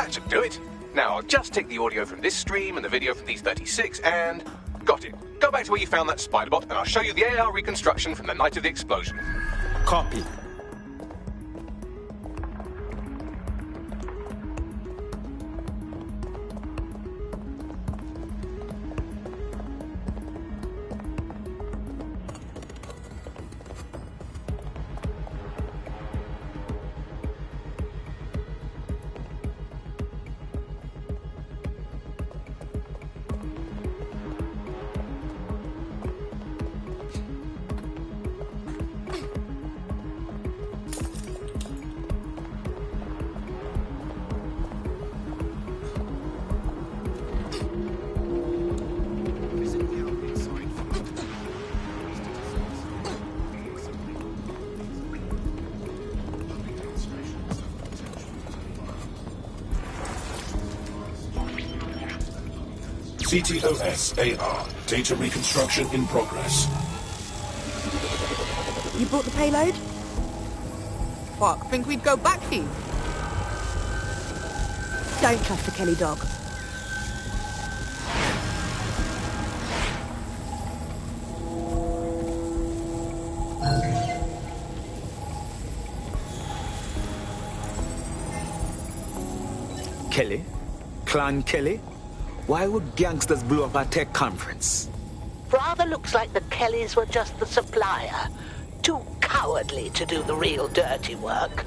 That should do it. Now, I'll just take the audio from this stream and the video from these 36 and... got it. Go back to where you found that spider bot and I'll show you the AR reconstruction from the night of the explosion. Copy. CTOS AR. Data reconstruction in progress. You brought the payload? Fuck, think we'd go back here? Don't cuff the Kelly dog. Kelly? Clan Kelly? Why would gangsters blow up a tech conference? Rather looks like the Kellys were just the supplier. Too cowardly to do the real dirty work.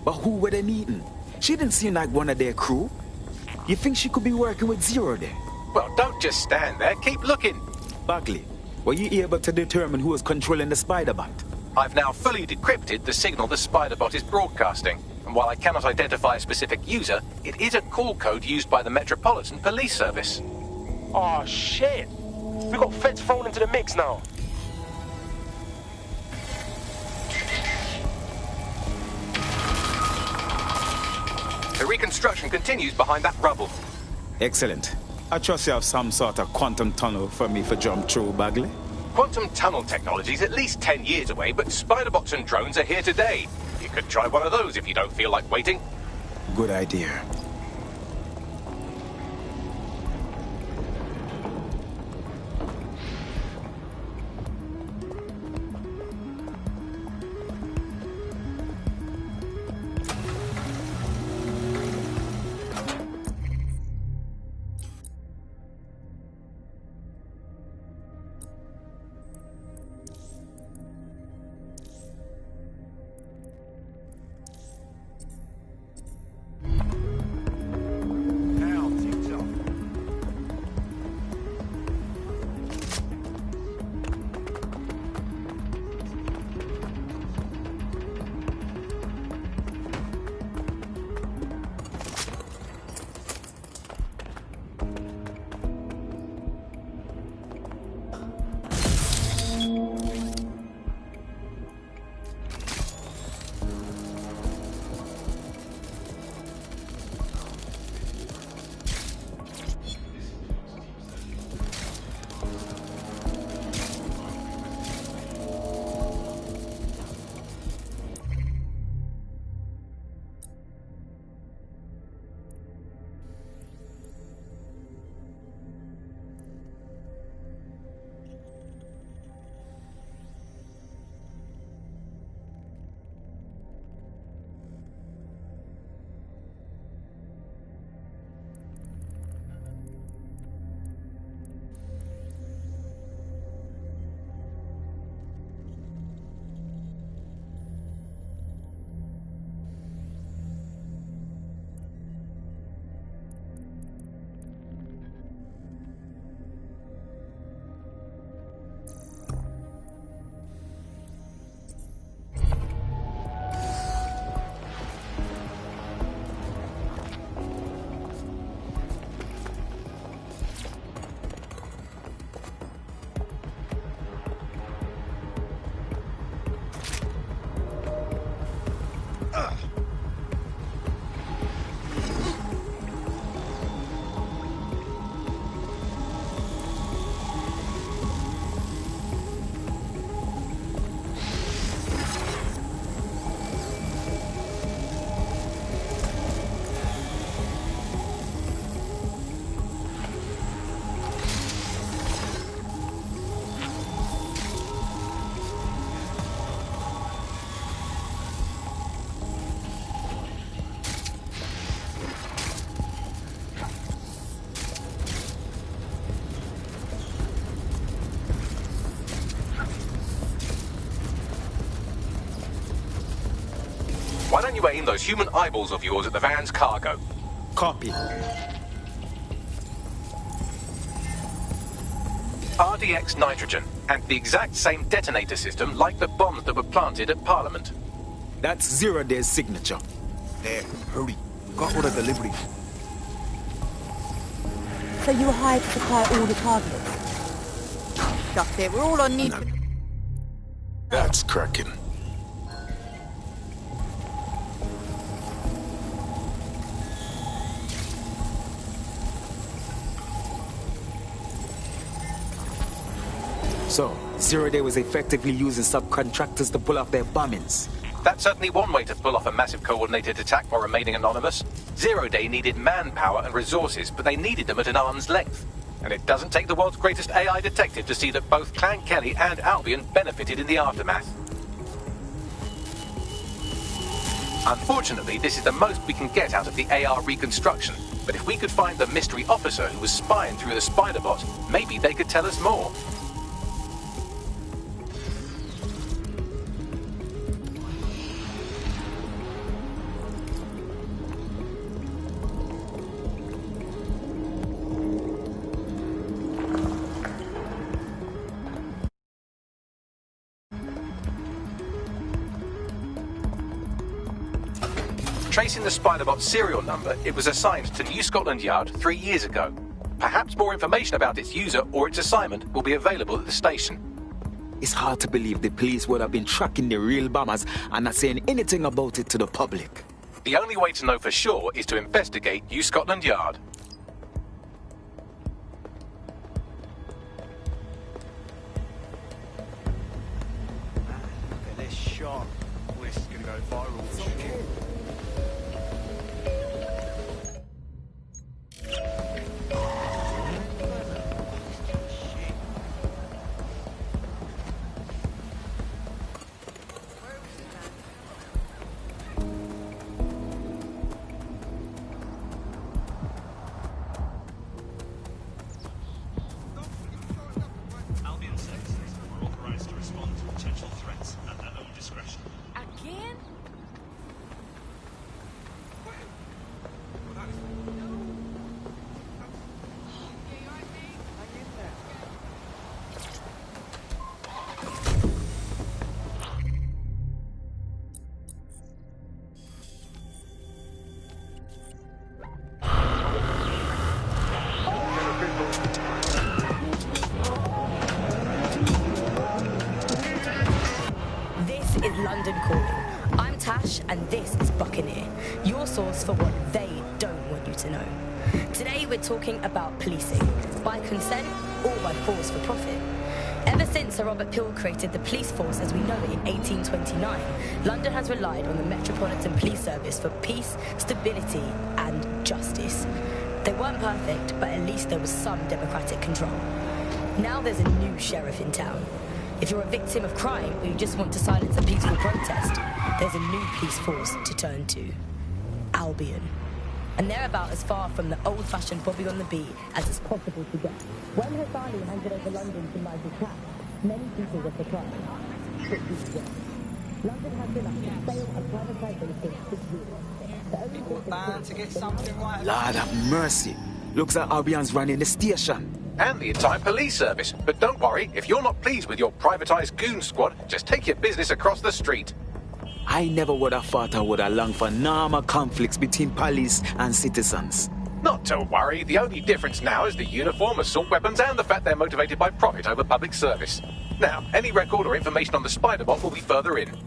But who were they meeting? She didn't seem like one of their crew. You think she could be working with Zero there? Well, don't just stand there. Keep looking. Bagley, were you able to determine who was controlling the spider bot? I've now fully decrypted the signal the spider bot is broadcasting. And while I cannot identify a specific user, it is a call code used by the Metropolitan Police Service. Oh, shit. We got feds thrown into the mix now. The reconstruction continues behind that rubble. Excellent. I trust you have some sort of quantum tunnel for me to jump through, Bagley. Quantum tunnel technology is at least 10 years away, but spider bots and drones are here today. You could try one of those if you don't feel like waiting. Good idea. Why don't you aim those human eyeballs of yours at the van's cargo? Copy. RDX nitrogen, and the exact same detonator system like the bombs that were planted at Parliament. That's 0 Day's signature. There, hurry. Got order delivery. So you were hired to supply all the targets? Just it, we're all on need for... That's cracking. So, 0 Day was effectively using subcontractors to pull off their bombings. That's certainly one way to pull off a massive coordinated attack while remaining anonymous. 0 Day needed manpower and resources, but they needed them at an arm's length. And it doesn't take the world's greatest AI detective to see that both Clan Kelly and Albion benefited in the aftermath. Unfortunately, this is the most we can get out of the AR reconstruction. But if we could find the mystery officer who was spying through the spider bot, maybe they could tell us more. Tracing the Spiderbot serial number, it was assigned to New Scotland Yard 3 years ago. Perhaps more information about its user or its assignment will be available at the station. It's hard to believe the police would have been tracking the real bombers and not saying anything about it to the public. The only way to know for sure is to investigate New Scotland Yard. Look at this shot. This is going to go viral. Albion services are authorized to respond to potential threats at their own discretion. Again? This is London Calling. I'm Tash, and this is Buccaneer, your source for what they don't want you to know. Today we're talking about policing, by consent or by force for profit. Ever since Sir Robert Peel created the police force as we know it in 1829, London has relied on the Metropolitan Police Service for peace, stability and justice. They weren't perfect, but at least there was some democratic control. Now there's a new sheriff in town. If you're a victim of crime or you just want to silence a peaceful protest, there's a new police force to turn to. Albion. And they're about as far from the old-fashioned Bobby on the beat as it's possible to get. When Hassani handed over London to Michael Catt, many people were surprised. London has been under sale and privatisation for 6 years. We're bound to get something right. Lord have mercy. Looks like Albion's running the station. And the entire police service. But don't worry, if you're not pleased with your privatised goon squad, just take your business across the street. I never would have thought I would have longed for normal conflicts between police and citizens. Not to worry, the only difference now is the uniform, assault weapons, and the fact they're motivated by profit over public service. Now, any record or information on the Spiderbot will be further in.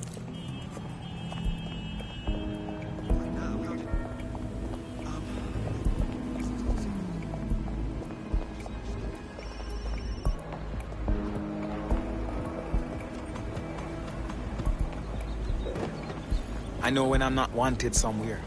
I know when I'm not wanted somewhere.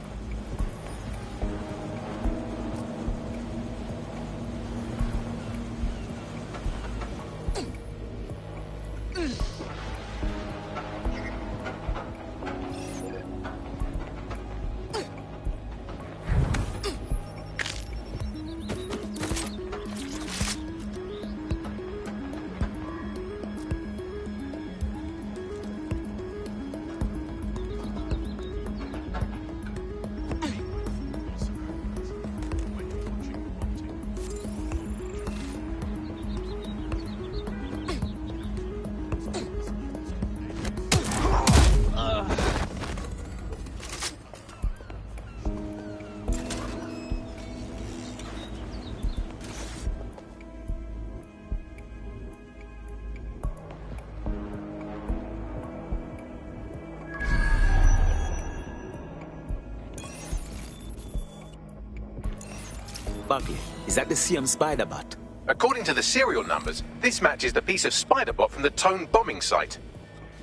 Buckley, is that the same Spider-Bot? According to the serial numbers, this matches the piece of Spider-Bot from the Tone bombing site.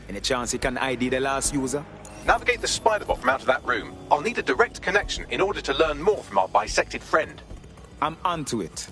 Any chance you can ID the last user? Navigate the Spider-Bot from out of that room. I'll need a direct connection in order to learn more from our bisected friend. I'm onto it.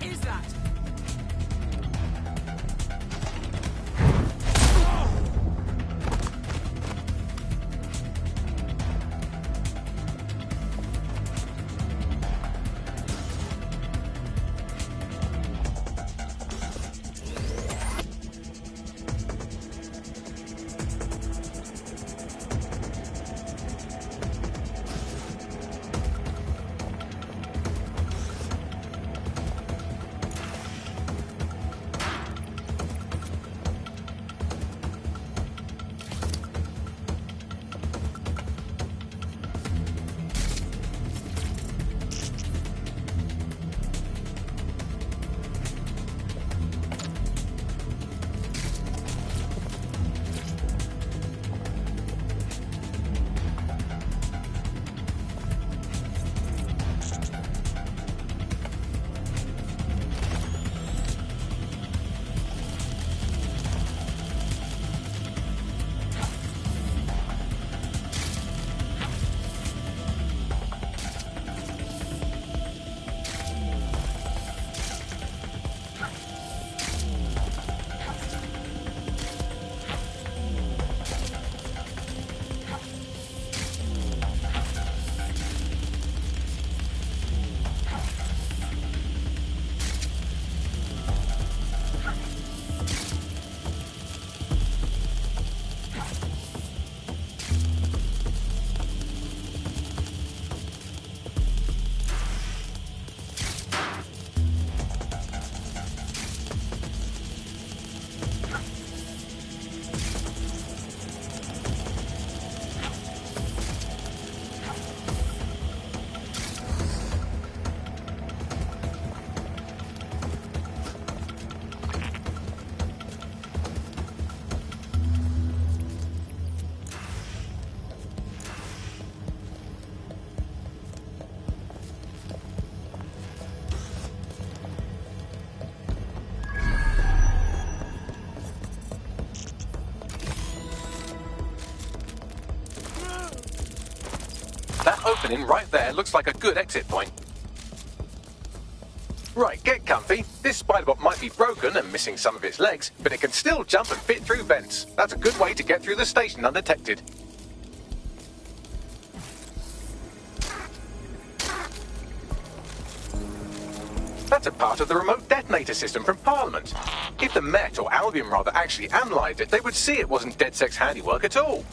is that? That opening right there looks like a good exit point. Right, get comfy. This Spiderbot might be broken and missing some of its legs, but it can still jump and fit through vents. That's a good way to get through the station undetected. That's a part of the remote detonator system from Parliament. If the Met, or Albion rather, actually analysed it, they would see it wasn't DedSec's handiwork at all.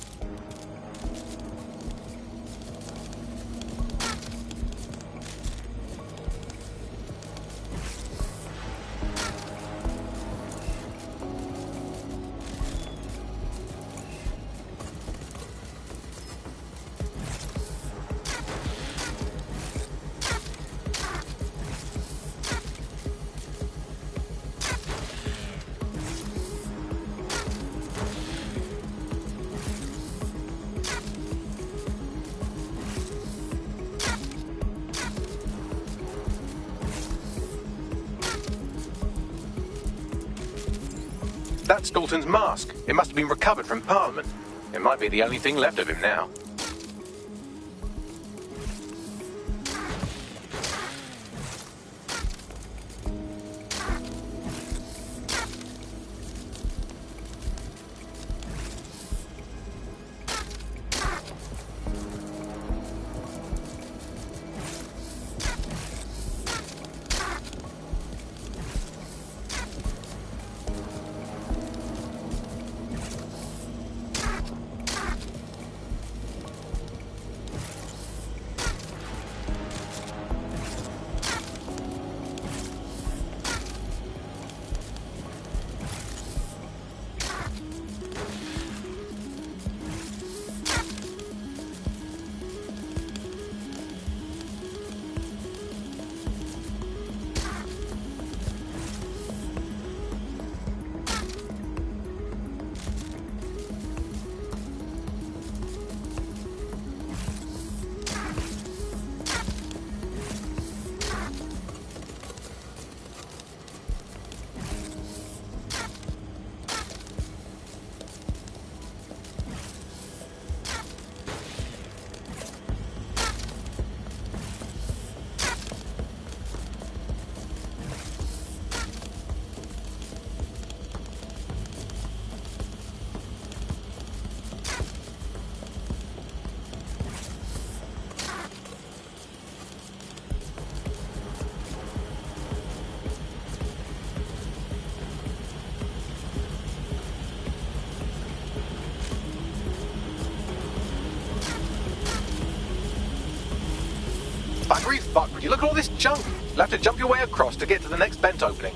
That's Dalton's mask. It must have been recovered from Parliament. It might be the only thing left of him now. Buggery fuck, would you look at all this junk? You'll have to jump your way across to get to the next vent opening.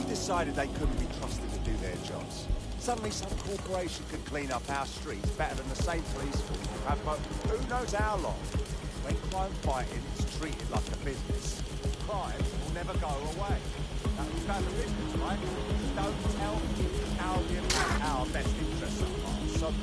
Decided they couldn't be trusted to do their jobs. Suddenly some corporation could clean up our streets better than the same police force would have for who knows how long. When crime fighting is treated like a business, crime will never go away. That was about the business, right? Don't tell me our best interests are so.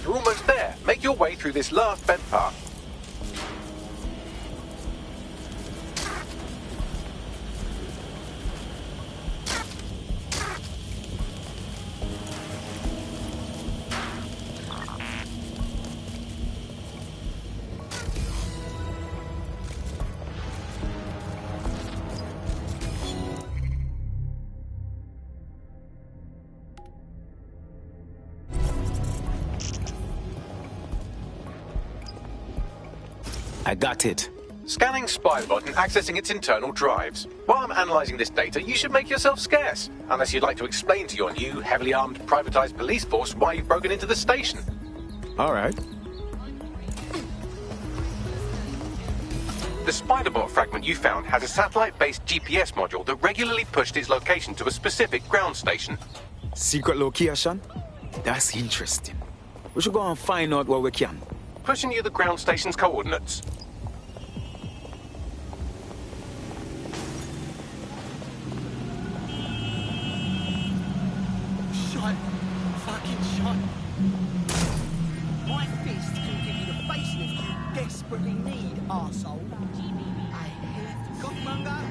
You're almost there. Make your way through this last vent part. I got it. Scanning Spiderbot and accessing its internal drives. While I'm analysing this data, you should make yourself scarce. Unless you'd like to explain to your new, heavily armed, privatised police force why you've broken into the station. Alright. The Spiderbot fragment you found has a satellite-based GPS module that regularly pushed its location to a specific ground station. Secret location? That's interesting. We should go and find out what we can. Pushing you the ground station's coordinates. Shite. Fucking shite. My fist can give you the facelift you desperately need, arsehole. Hey, cockmonger.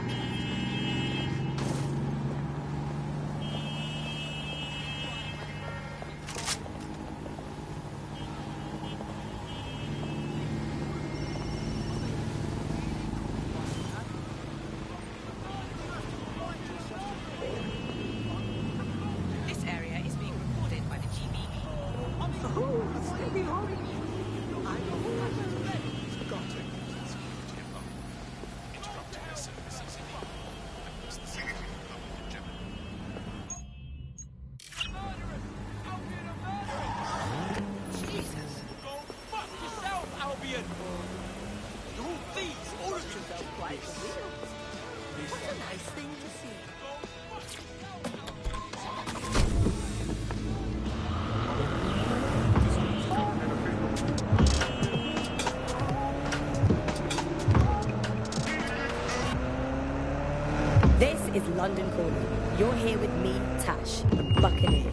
Is London Calling. You're here with me, Tash, the Buccaneer.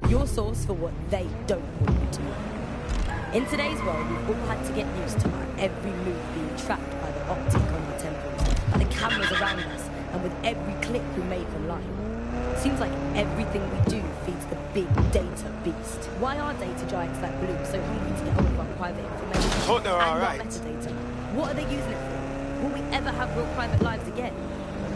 Your source for what they don't want you to know. In today's world, we've all had to get used to our every move being tracked by the optic on our temples, by the cameras around us, and with every click we make online. Seems like everything we do feeds the big data beast. Why are data giants like Bloom so hungry to get hold of our private information and our metadata? What are they using it for? Will we ever have real private lives again?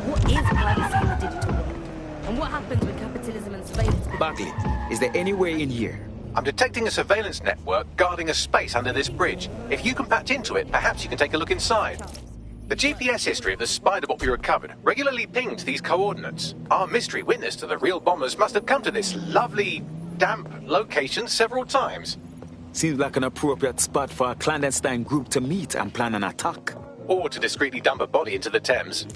What is privacy in the digital world? And what happens when capitalism and surveillance... Bagley, is there any way in here? I'm detecting a surveillance network guarding a space under this bridge. If you can patch into it, perhaps you can take a look inside. The GPS history of the Spiderbot we recovered regularly pings these coordinates. Our mystery witness to the real bombers must have come to this lovely, damp location several times. Seems like an appropriate spot for a clandestine group to meet and plan an attack. Or to discreetly dump a body into the Thames.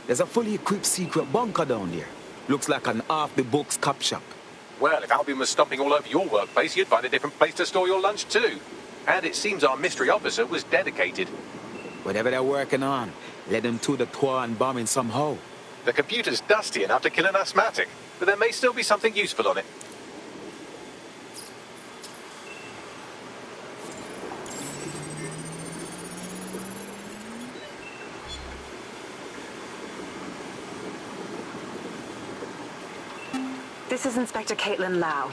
There's a fully equipped secret bunker down there. Looks like an off-the-books cop shop. Well, if Albion was stomping all over your workplace, you'd find a different place to store your lunch too. And it seems our mystery officer was dedicated. Whatever they're working on, let them to the tour and bombing somehow. The computer's dusty enough to kill an asthmatic, but there may still be something useful on it. This is Inspector Caitlin Lau.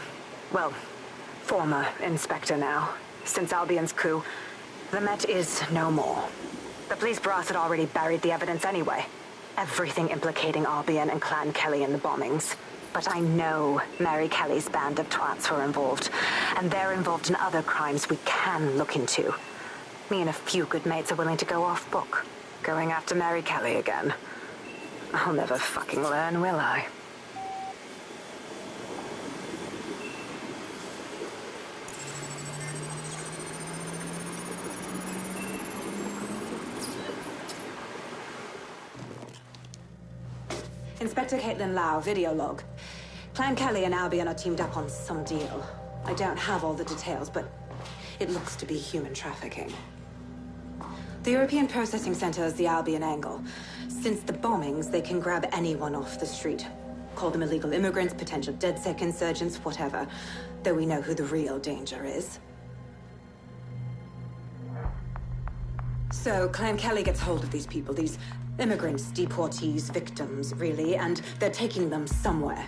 Well, former inspector now. Since Albion's coup, the Met is no more. The police brass had already buried the evidence anyway. Everything implicating Albion and Clan Kelly in the bombings. But I know Mary Kelly's band of twats were involved, and they're involved in other crimes we can look into. Me and a few good mates are willing to go off book, going after Mary Kelly again. I'll never fucking learn, will I? Inspector Caitlin Lau, video log. Clan Kelly and Albion are teamed up on some deal. I don't have all the details, but it looks to be human trafficking. The European Processing Center is the Albion angle. Since the bombings, they can grab anyone off the street. Call them illegal immigrants, potential DedSec insurgents, whatever. Though we know who the real danger is. So, Clan Kelly gets hold of these people, these immigrants, deportees, victims, really, and they're taking them somewhere.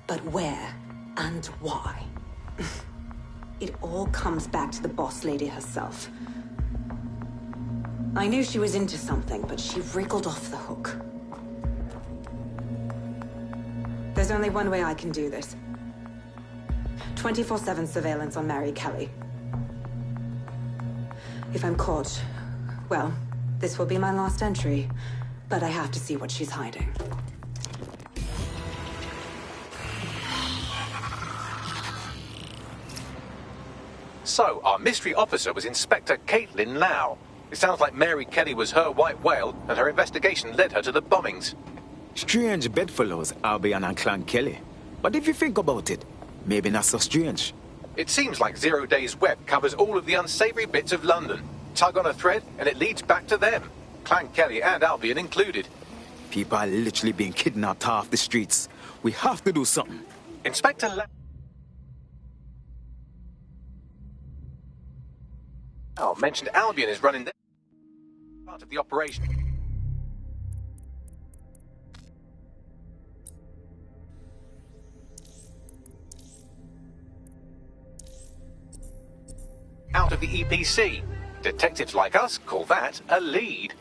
But where and why? It all comes back to the boss lady herself. I knew she was into something, but she wriggled off the hook. There's only one way I can do this. 24/7 surveillance on Mary Kelly. If I'm caught, well, this will be my last entry. But I have to see what she's hiding. So, our mystery officer was Inspector Caitlin Lau. It sounds like Mary Kelly was her white whale, and her investigation led her to the bombings. Strange bedfellows, Albion and Clan Kelly. But if you think about it, maybe not so strange. It seems like Zero Days Web covers all of the unsavory bits of London. Tug on a thread, and it leads back to them. Clan Kelly and Albion included. People are literally being kidnapped off the streets. We have to do something. Inspector Lau mentioned Albion is running their part of the operation. Out of the EPC. Detectives like us call that a lead.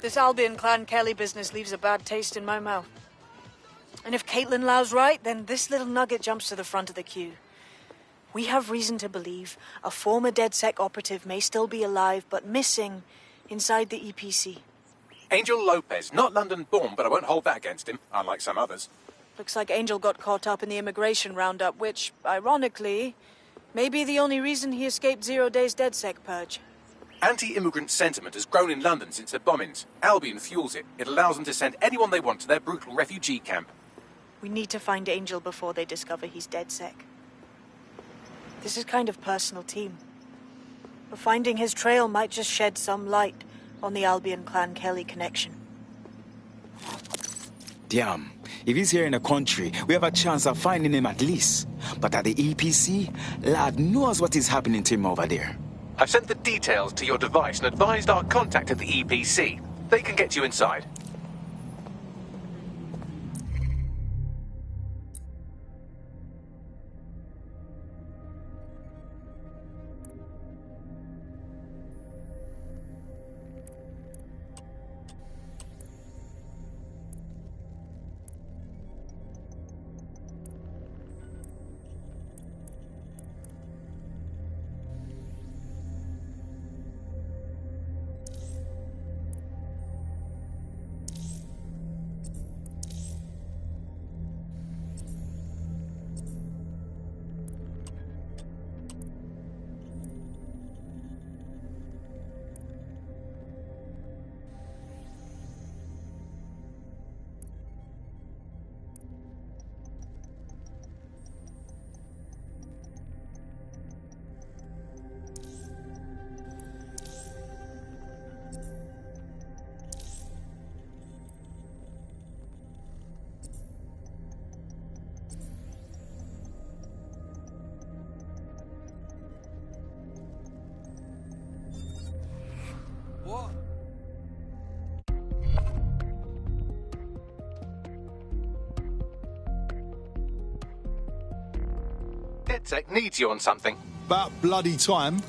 This Albion Clan Kelly business leaves a bad taste in my mouth. And if Caitlin Lau's right, then this little nugget jumps to the front of the queue. We have reason to believe a former DedSec operative may still be alive, but missing inside the EPC. Angel Lopez, not London-born, but I won't hold that against him, unlike some others. Looks like Angel got caught up in the immigration roundup, which, ironically, may be the only reason he escaped 0 days DedSec purge. Anti-immigrant sentiment has grown in London since the bombings. Albion fuels it. It allows them to send anyone they want to their brutal refugee camp. We need to find Angel before they discover he's DedSec. This is kind of personal team. But finding his trail might just shed some light on the Albion Clan Kelly connection. Damn. If he's here in the country, we have a chance of finding him at least. But at the EPC, lad knows what is happening to him over there. I've sent the details to your device and advised our contact at the EPC. They can get you inside. What? DedSec needs you on something. About bloody time.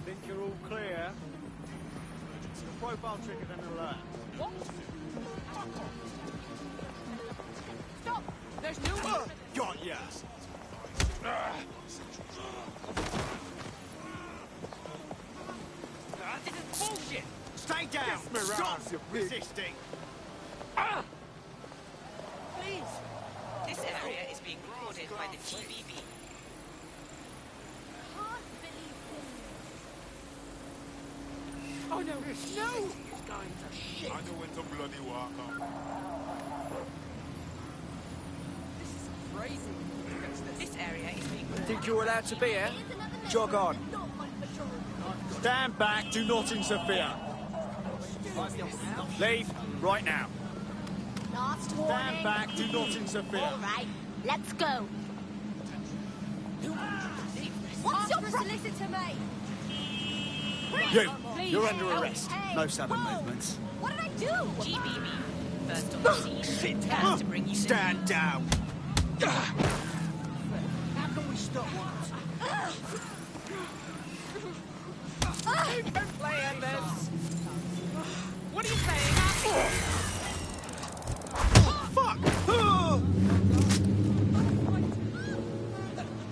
Think you're all clear? It's a profile trigger than an alert. What? Stop! There's no one! Got yes. This is bullshit! Stay down! Stop resisting! Please! This area is being recorded by the GBB. Oh no! No! He's going to shit! I know when to bloody walk on. This is crazy. This area is being recorded. Think you're allowed to be here? Jog on. Stand back, do not interfere. Leave, right now. Last warning. Stand back, do not interfere. All right, let's go. What's your solicitor, mate? You, you're under arrest. No sudden movements. What did I do? GBB. First on the scene. Sit Has to bring you Stand down. How can we stop Don't play at this! What are you saying? Fuck!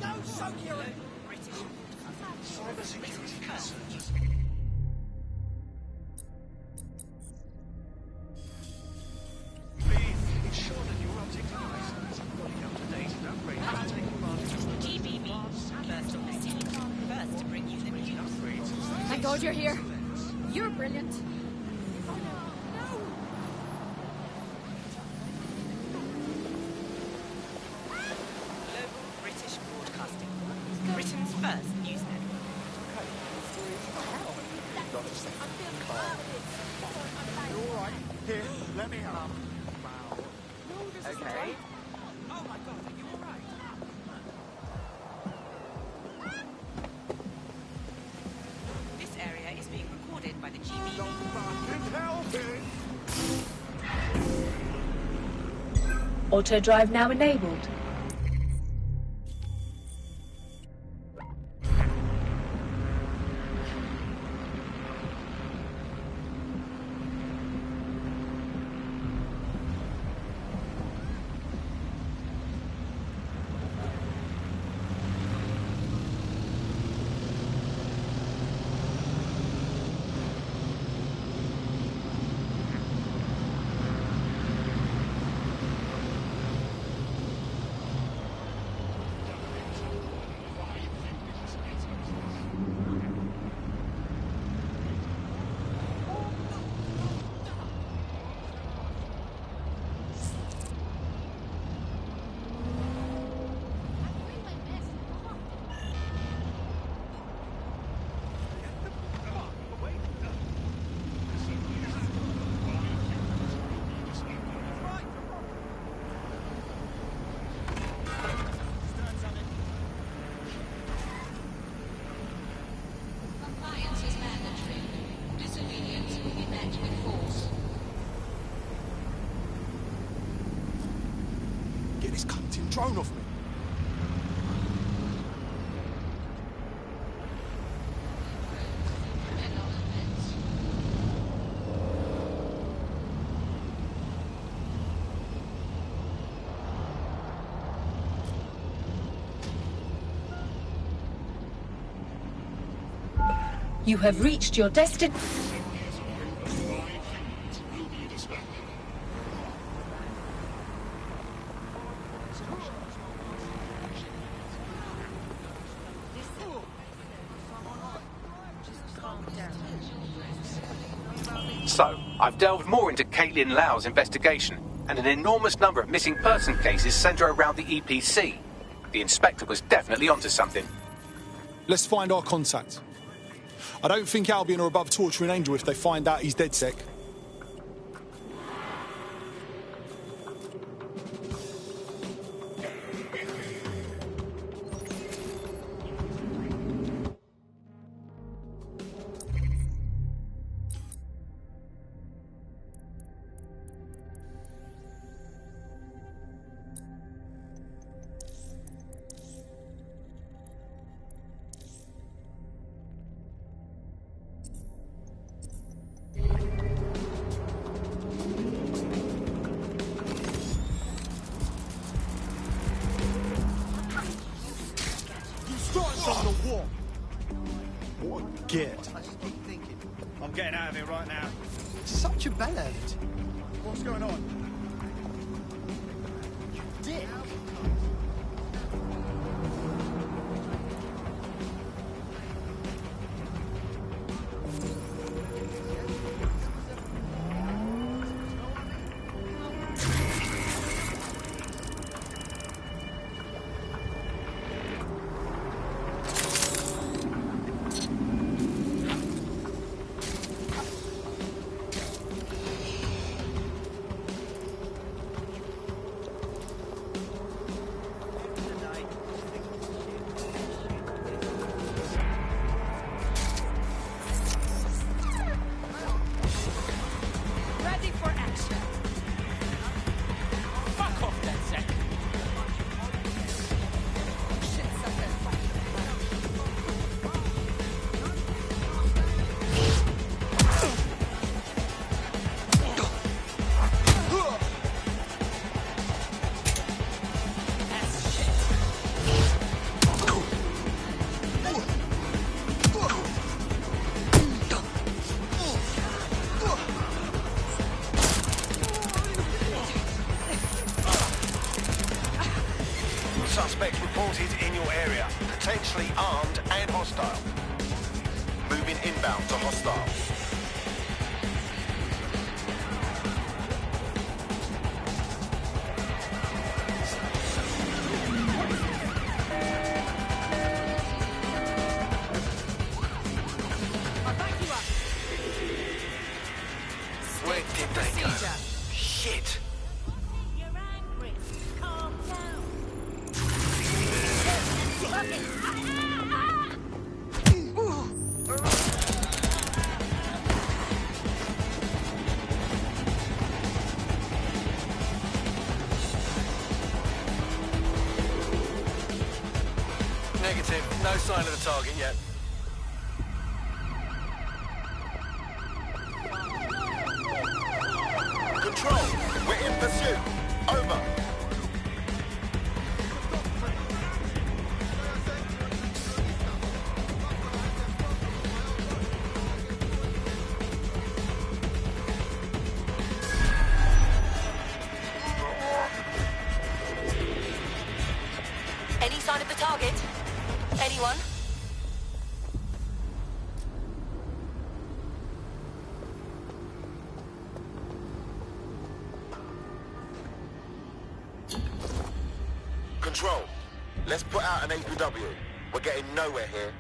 No, so you're GBB. First on the scene. First to bring you the news. Thank God you're here. You're brilliant. Global British Broadcasting. Britain's first news network. You all right? Okay. Oh my god, are you alright? This area is being recorded by the GB. Auto drive now enabled. Compliance is mandatory. Disobedience will be met with force. Get this cunting drone off me. You have reached your destination. So, I've delved more into Caitlin Lau's investigation, and an enormous number of missing person cases centre around the EPC. The inspector was definitely onto something. Let's find our contact. I don't think Albion are above torturing Angel if they find out he's DedSec. What a git. I'm getting out of here right now. Such a bellend. What's going on? Dick. Ready for action. Fuck off, DedSec. Shit, Suspect reported in your area, potentially armed and hostile. Moving inbound to hostile. Where did they go? shit. You're angry. Calm down. Negative. No sign of the target yet. Control, we're in pursuit. Over. Any sign of the target? Anyone? Control, let's put out an APW. We're getting nowhere here.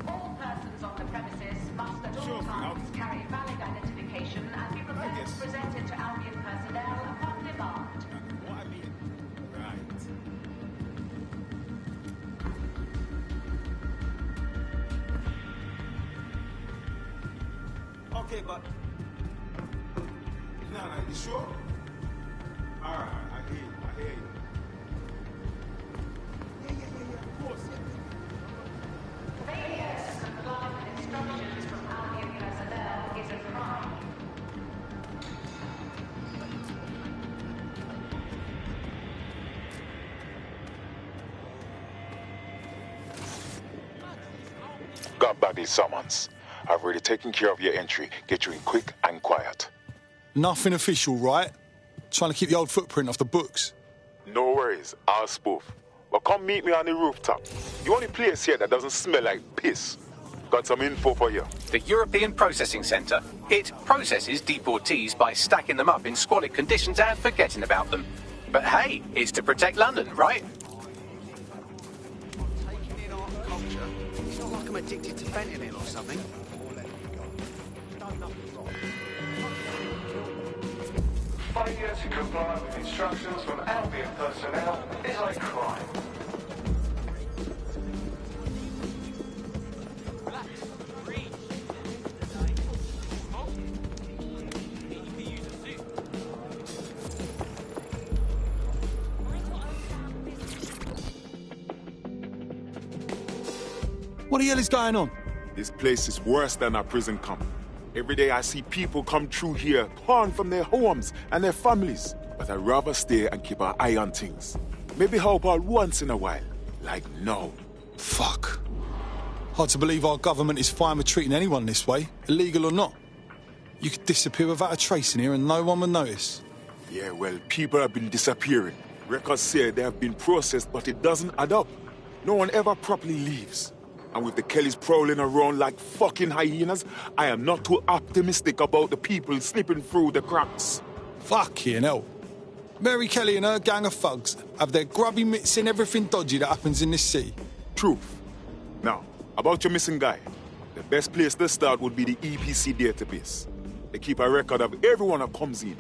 All persons on the premises must at all times carry valid identification and be prepared to present it to Albion personnel upon demand. Okay, but... No, you sure? All right, I hear you. Yeah, of course. Failure to comply with instructions from Albion personnel is a crime. Got Bagley summons. I've already taken care of your entry. Get you in quick and quiet. Nothing official, right? Trying to keep the old footprint off the books. No worries, I'll spoof. But come meet me on the rooftop. The only place here that doesn't smell like piss. Got some info for you. The European Processing Centre. It processes deportees by stacking them up in squalid conditions and forgetting about them. But hey, it's to protect London, right? Taking in art and culture. It's not like I'm addicted to fentanyl or something. Failure to comply with instructions from Albion personnel is a crime. What the hell is going on? This place is worse than a prison camp. Every day I see people come through here, torn from their homes and their families. But I'd rather stay and keep an eye on things. Maybe help out once in a while. Like now. Fuck. Hard to believe our government is fine with treating anyone this way, illegal or not. You could disappear without a trace in here and no one would notice. Yeah, well, people have been disappearing. Records say they have been processed, but it doesn't add up. No one ever properly leaves. And with the Kellys prowling around like fucking hyenas, I am not too optimistic about the people slipping through the cracks. Fucking hell. Mary Kelly and her gang of thugs have their grubby mitts in everything dodgy that happens in this city. Truth. Now, about your missing guy. The best place to start would be the EPC database. They keep a record of everyone that comes in.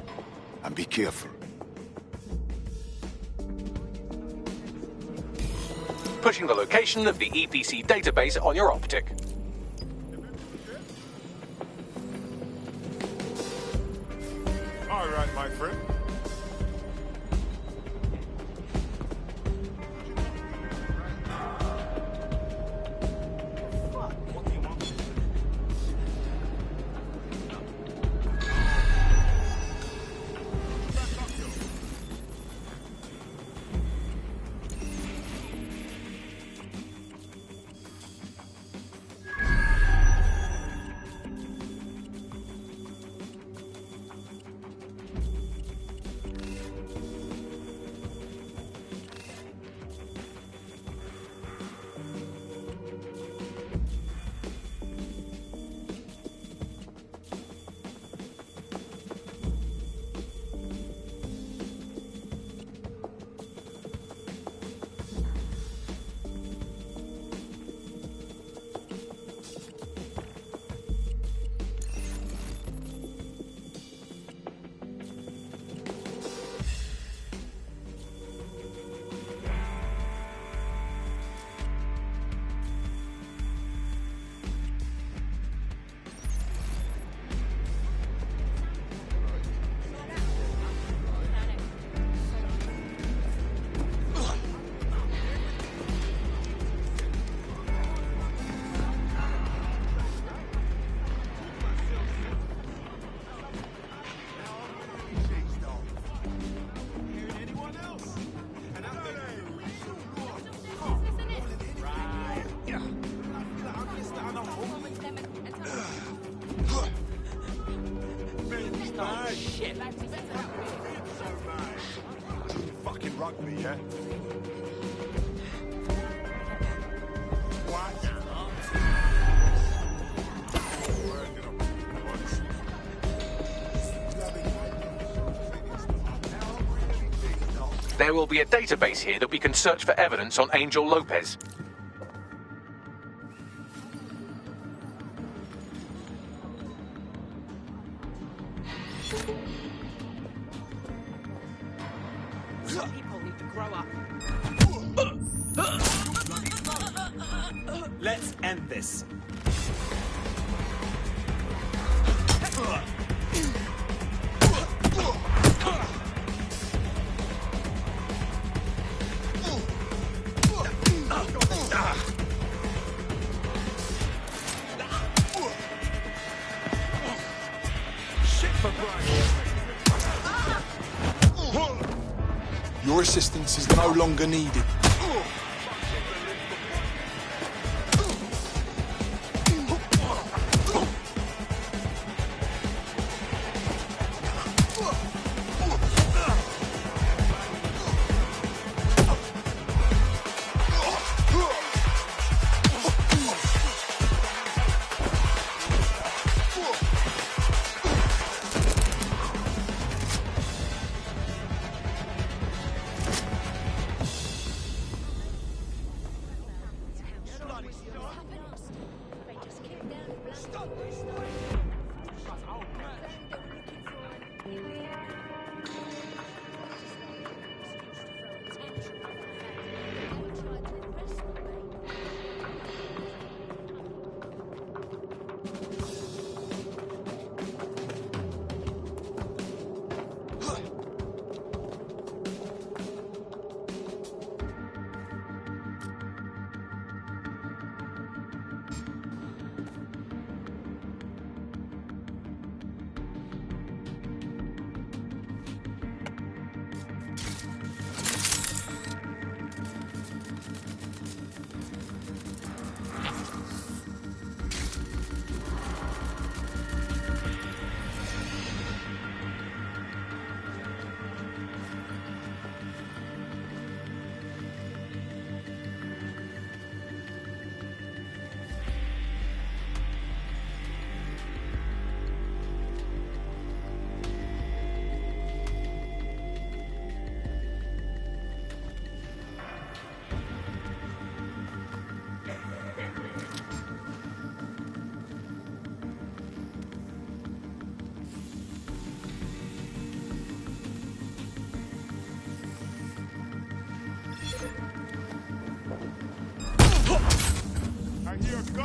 And be careful. Pushing the location of the EPC database on your optic. All right, my friend. ugly, yeah? There will be a database here that we can search for evidence on Angel Lopez. People need to grow up. Let's end this. Your assistance is no longer needed.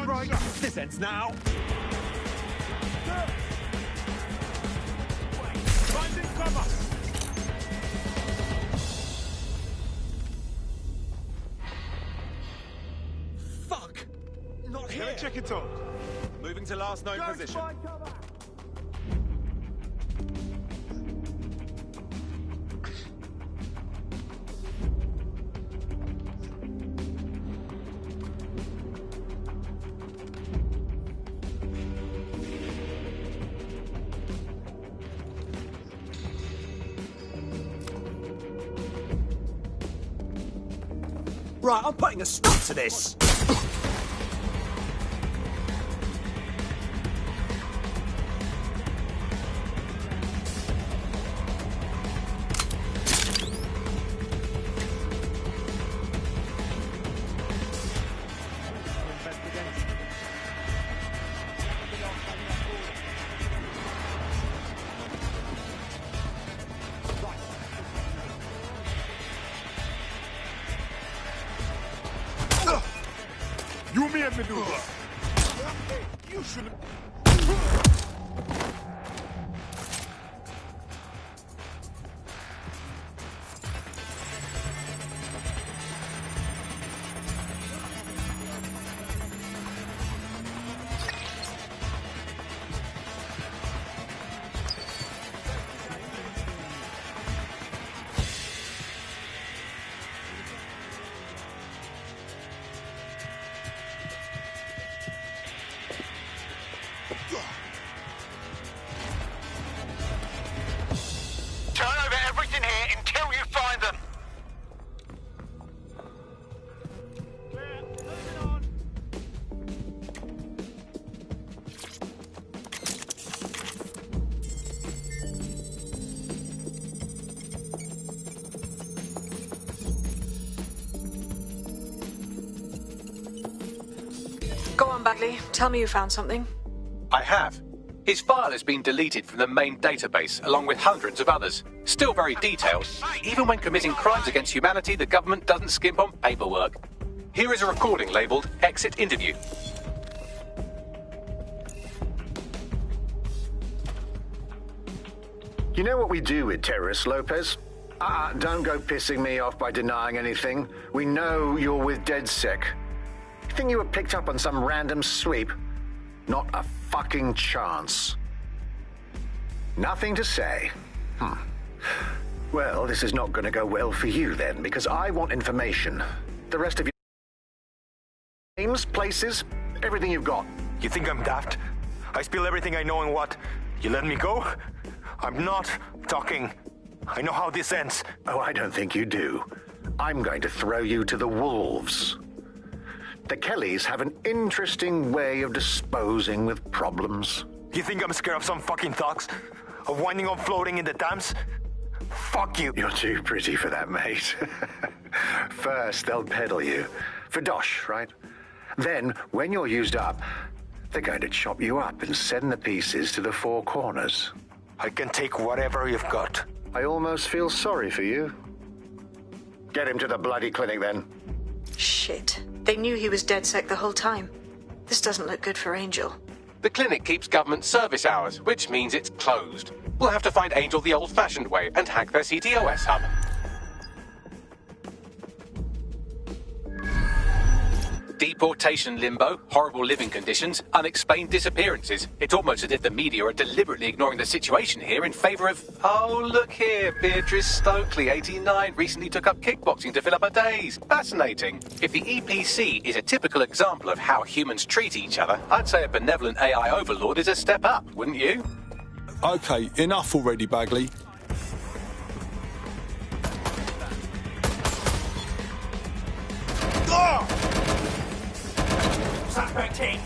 Right, this ends now. Finding cover! Fuck! Not here. Let me check it out. Moving to last known position. Right, I'm putting a stop to this. You made me do this. You shouldn't. Go on, Bagley. Tell me you found something. I have. His file has been deleted from the main database, along with hundreds of others. Still very detailed. Even when committing crimes against humanity, the government doesn't skimp on paperwork. Here is a recording labelled Exit Interview. You know what we do with terrorists, Lopez? Don't go pissing me off by denying anything. We know you're with DedSec. You think you were picked up on some random sweep? Not a fucking chance. Nothing to say. Well, this is not going to go well for you then, because I want information. The rest of your names, places, everything you've got. You think I'm daft? I spill everything I know and what? You let me go? I'm not talking. I know how this ends. Oh, I don't think you do. I'm going to throw you to the wolves. The Kellys have an interesting way of disposing with problems. You think I'm scared of some fucking thugs? Of winding up floating in the Thames? Fuck you. You're too pretty for that, mate. First, they'll peddle you. For dosh, right? Then, when you're used up, they're going to chop you up and send the pieces to the Four Corners. I can take whatever you've got. I almost feel sorry for you. Get him to the bloody clinic, then. Shit. They knew he was DedSec the whole time. This doesn't look good for Angel. The clinic keeps government service hours, which means it's closed. We'll have to find Angel the old-fashioned way and hack their CTOS hub. Deportation limbo, horrible living conditions, unexplained disappearances. It's almost as if the media are deliberately ignoring the situation here in favour of... Oh, look here, Beatrice Stokely, 89, recently took up kickboxing to fill up her days. Fascinating. If the EPC is a typical example of how humans treat each other, I'd say a benevolent AI overlord is a step up, wouldn't you? Okay, enough already, Bagley. Suspect hit!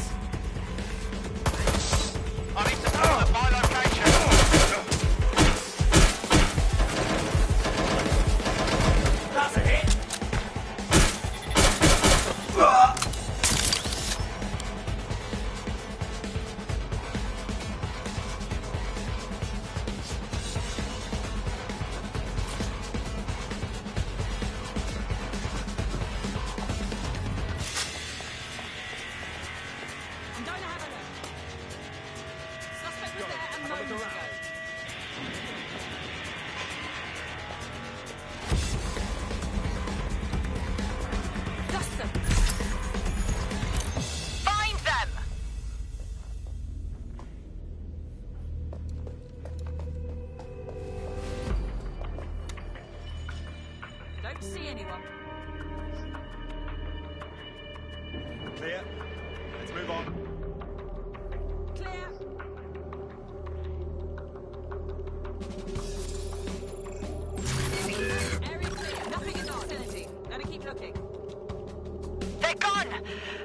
I need to find my location. That's a hit. See anyone? Clear. Let's move on. Clear. Area clear. Nothing in the vicinity. Gotta keep looking. They're gone!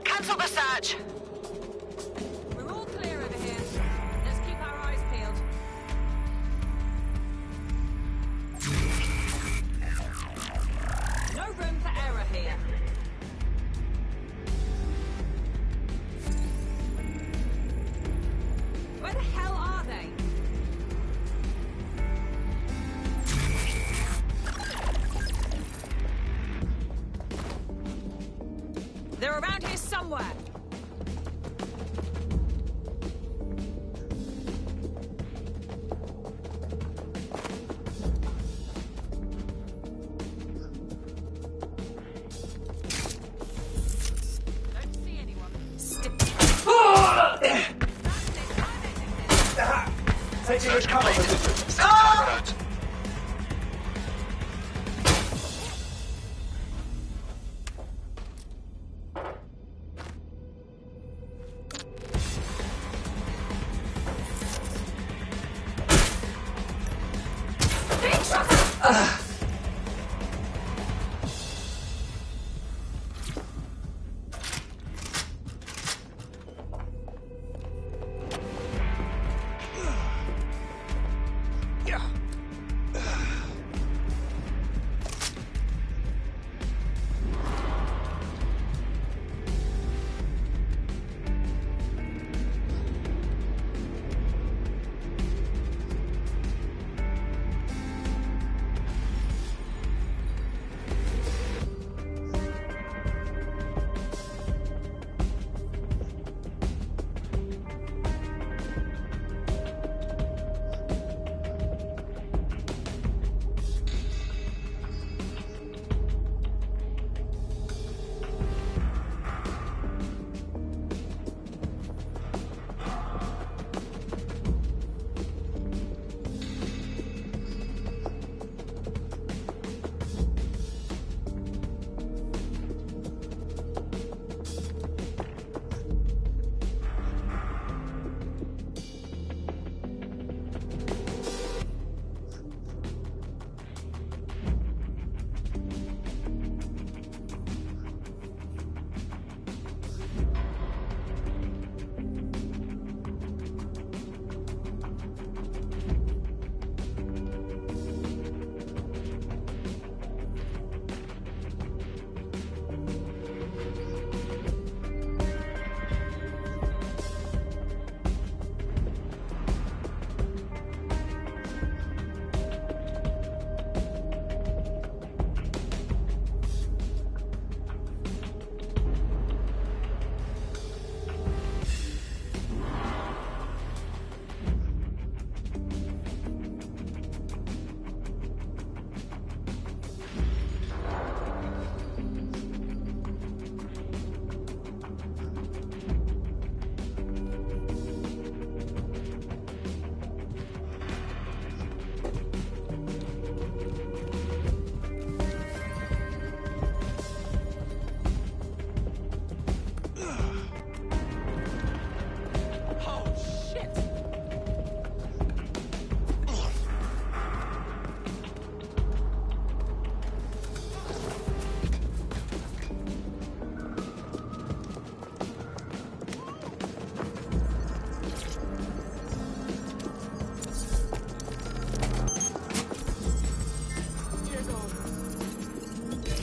Cancel the search! We're all clear over here. Let's keep our eyes peeled. No room for error here. Where the hell are they? They're around here somewhere. Taking good cover.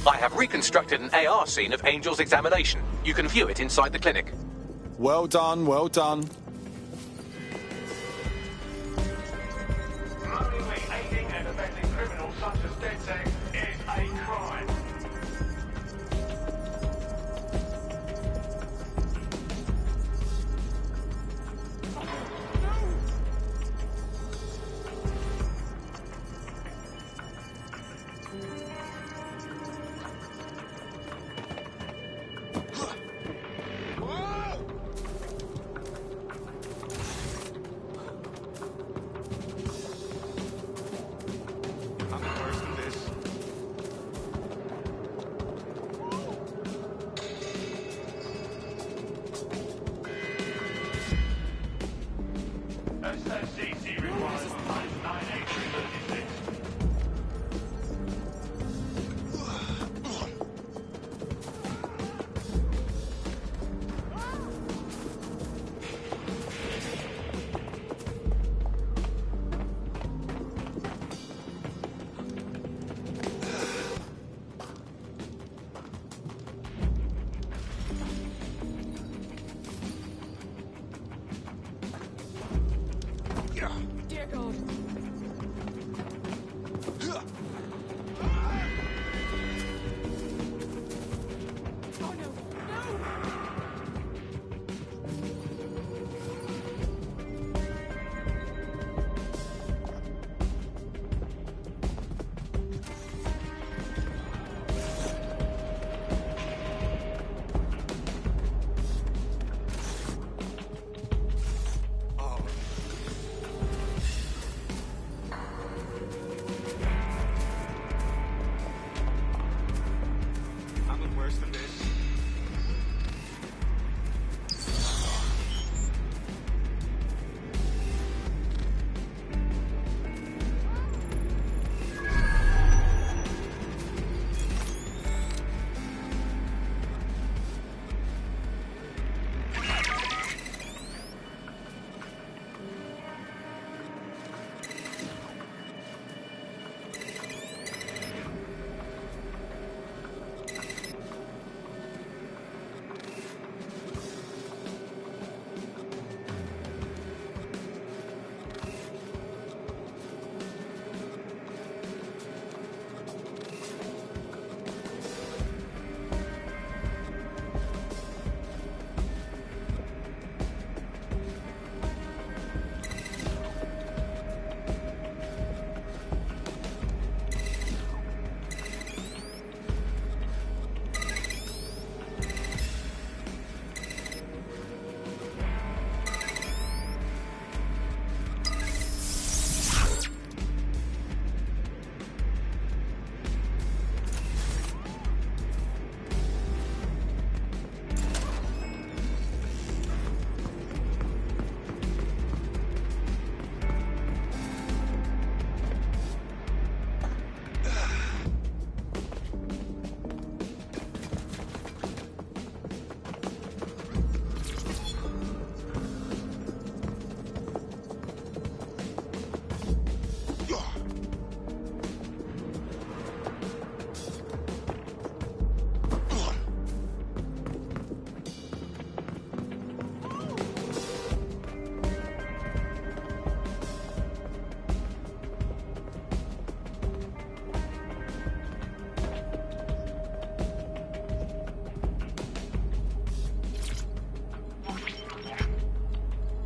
I have reconstructed an AR scene of Angel's examination. You can view it inside the clinic. Well done, well done. Knowingly aiding and abetting criminals such as DedSec is a crime. SFCC requires 98336. Dear God. Oh no, no! I'm worse than this.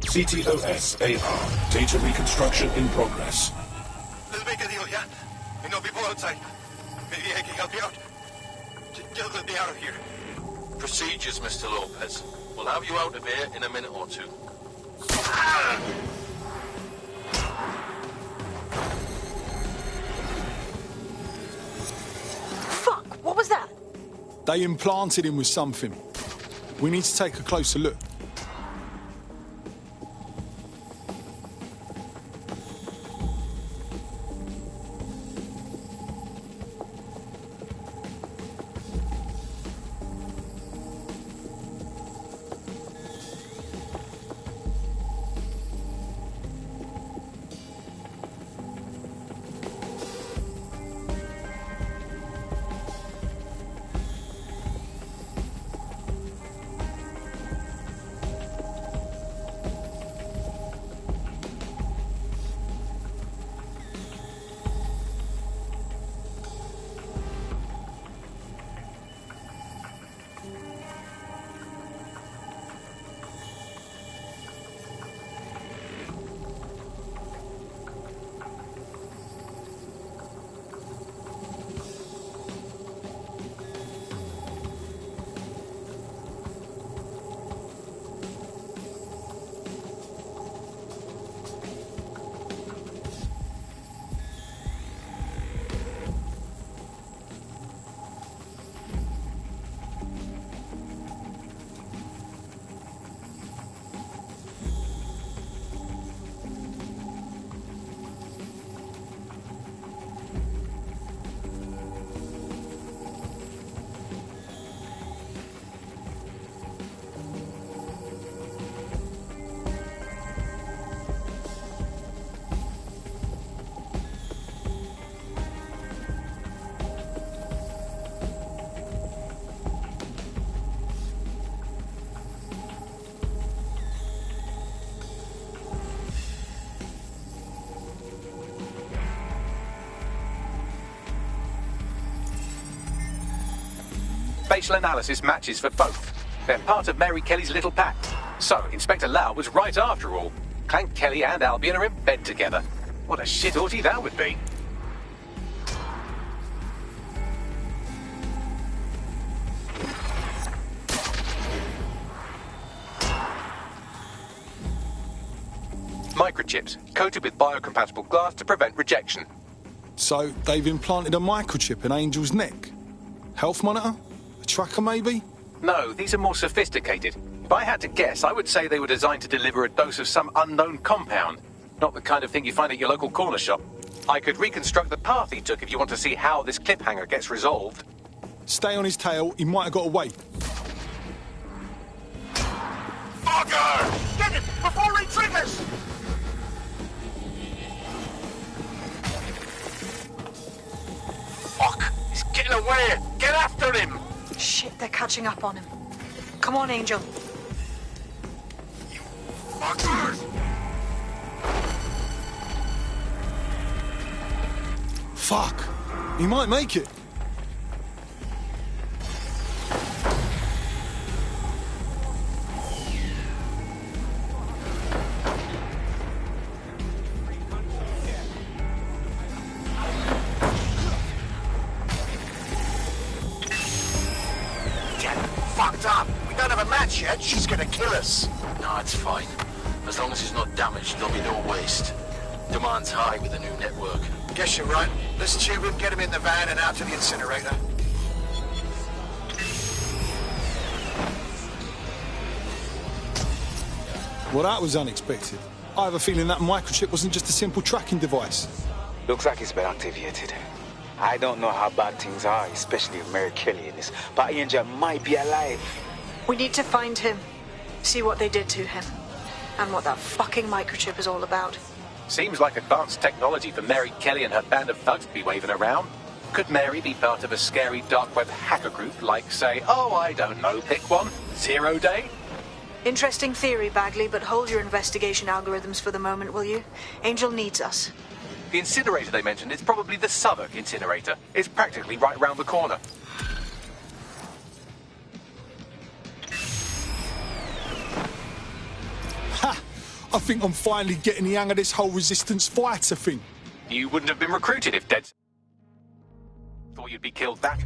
CTOS-AR. Data reconstruction in progress. Let's make a deal, yeah? You know people outside. Maybe I can help you out. Just let me out of here. Procedures, Mr. Lopez. We'll have you out of here in a minute or two. Fuck! What was that? They implanted him with something. We need to take a closer look. Facial analysis matches for both. They're part of Mary Kelly's little pact. So, Inspector Lau was right after all. Clank Kelly and Albion are in bed together. What a shit orgy that would be. Microchips, coated with biocompatible glass to prevent rejection. So, they've implanted a microchip in Angel's neck? Health monitor? A tracker, maybe? No, these are more sophisticated. If I had to guess, I would say they were designed to deliver a dose of some unknown compound. Not the kind of thing you find at your local corner shop. I could reconstruct the path he took if you want to see how this cliffhanger gets resolved. Stay on his tail, he might have got away. Fucker! Get him before he triggers! Fuck! He's getting away! Get after him! Shit, they're catching up on him. Come on, Angel. Fuckers! Fuck! He might make it. Fucked up. We don't have a match yet. She's gonna kill us. No, it's fine. As long as he's not damaged, there'll be no waste. Demand's high with the new network. Guess you're right. Let's tube him, get him in the van and out to the incinerator. Well, that was unexpected. I have a feeling that microchip wasn't just a simple tracking device. Looks like it's been activated. I don't know how bad things are, especially with Mary Kelly in this, but Angel might be alive. We need to find him, see what they did to him, and what that fucking microchip is all about. Seems like advanced technology for Mary Kelly and her band of thugs to be waving around. Could Mary be part of a scary dark web hacker group like, say, oh, I don't know, pick one, Zero Day? Interesting theory, Bagley, but hold your investigation algorithms for the moment, will you? Angel needs us. The incinerator they mentioned is probably the Southwark incinerator. It's practically right round the corner. Ha! I think I'm finally getting the hang of this whole resistance fighter thing. You wouldn't have been recruited if Dead thought you'd be killed back.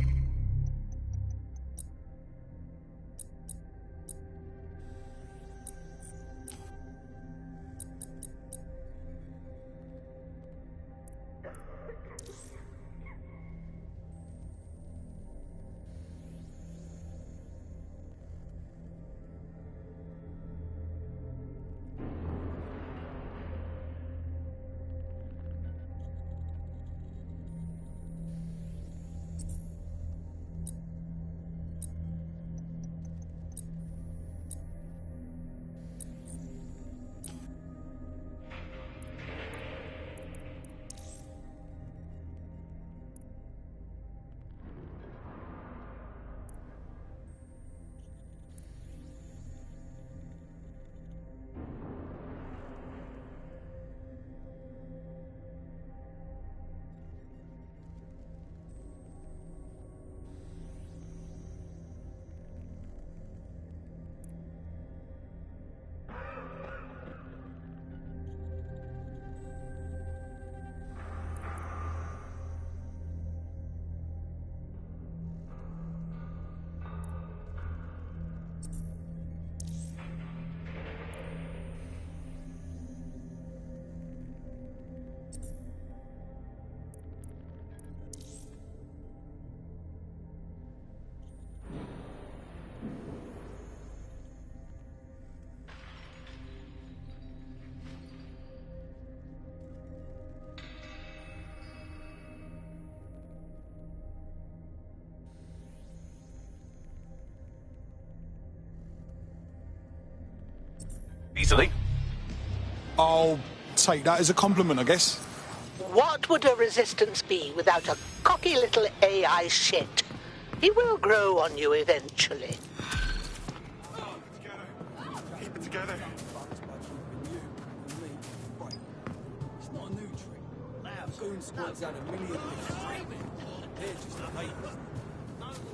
Easily. I'll take that as a compliment, I guess. What would a resistance be without a cocky little AI shit? He will grow on you eventually. Keep it together. It's not a new trick. Lab Goon Squad's had a million. They're just a hate.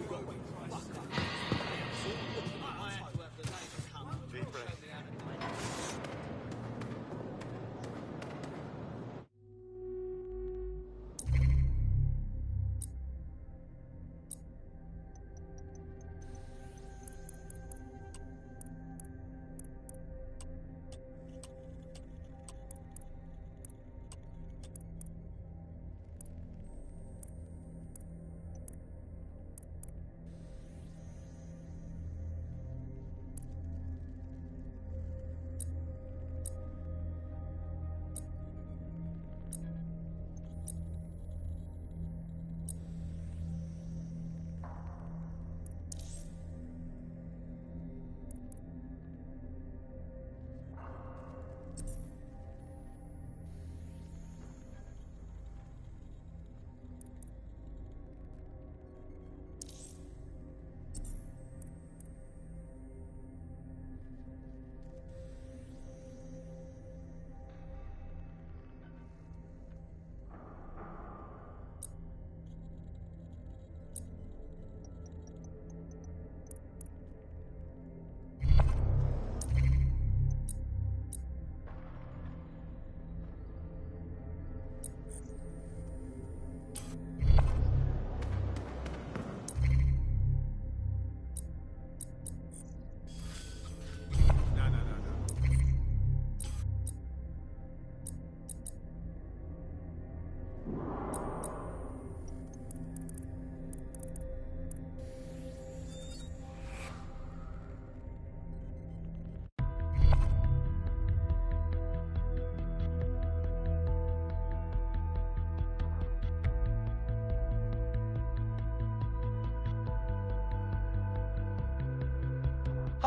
We got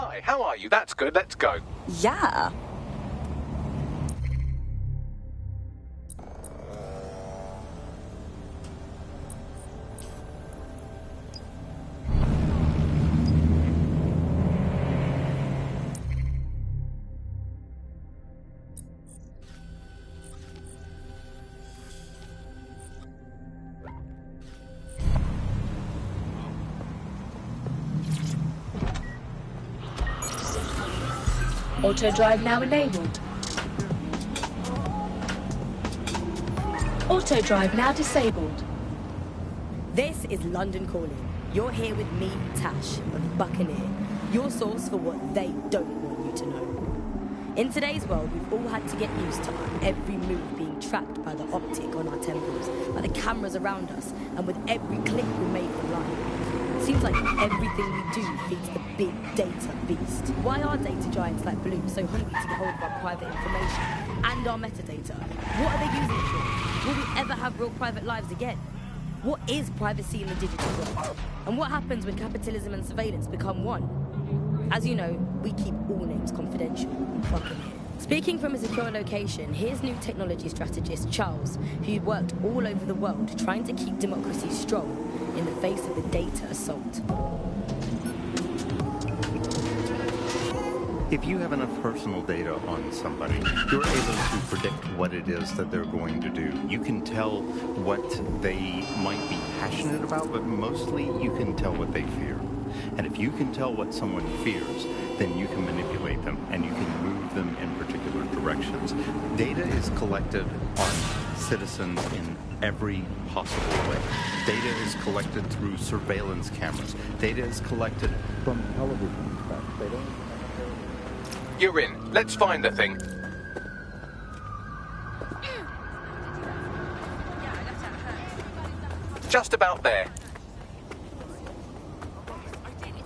hi, how are you? That's good, let's go. Yeah. Auto drive now enabled. Auto drive now disabled. This is London Calling. You're here with me, Tash, of Buccaneer, your source for what they don't want you to know. In today's world, we've all had to get used to our every move being tracked by the optic on our temples, by the cameras around us, and with every click we make online. It seems like everything we do feeds the big data beast. Why are data giants like Bloom so hungry to get hold of our private information and our metadata? What are they using it for? Will we ever have real private lives again? What is privacy in the digital world? And what happens when capitalism and surveillance become one? As you know, we keep all names confidential and fucking here. Speaking from a secure location, here's new technology strategist Charles, who worked all over the world trying to keep democracy strong in the face of the data assault. If you have enough personal data on somebody, you're able to predict what it is that they're going to do. You can tell what they might be passionate about, but mostly you can tell what they fear. And if you can tell what someone fears, then you can manipulate them and you can move them in particular directions. Data is collected on citizens in every possible way. Data is collected through surveillance cameras. Data is collected from television. You're in. Let's find the thing. Just about there.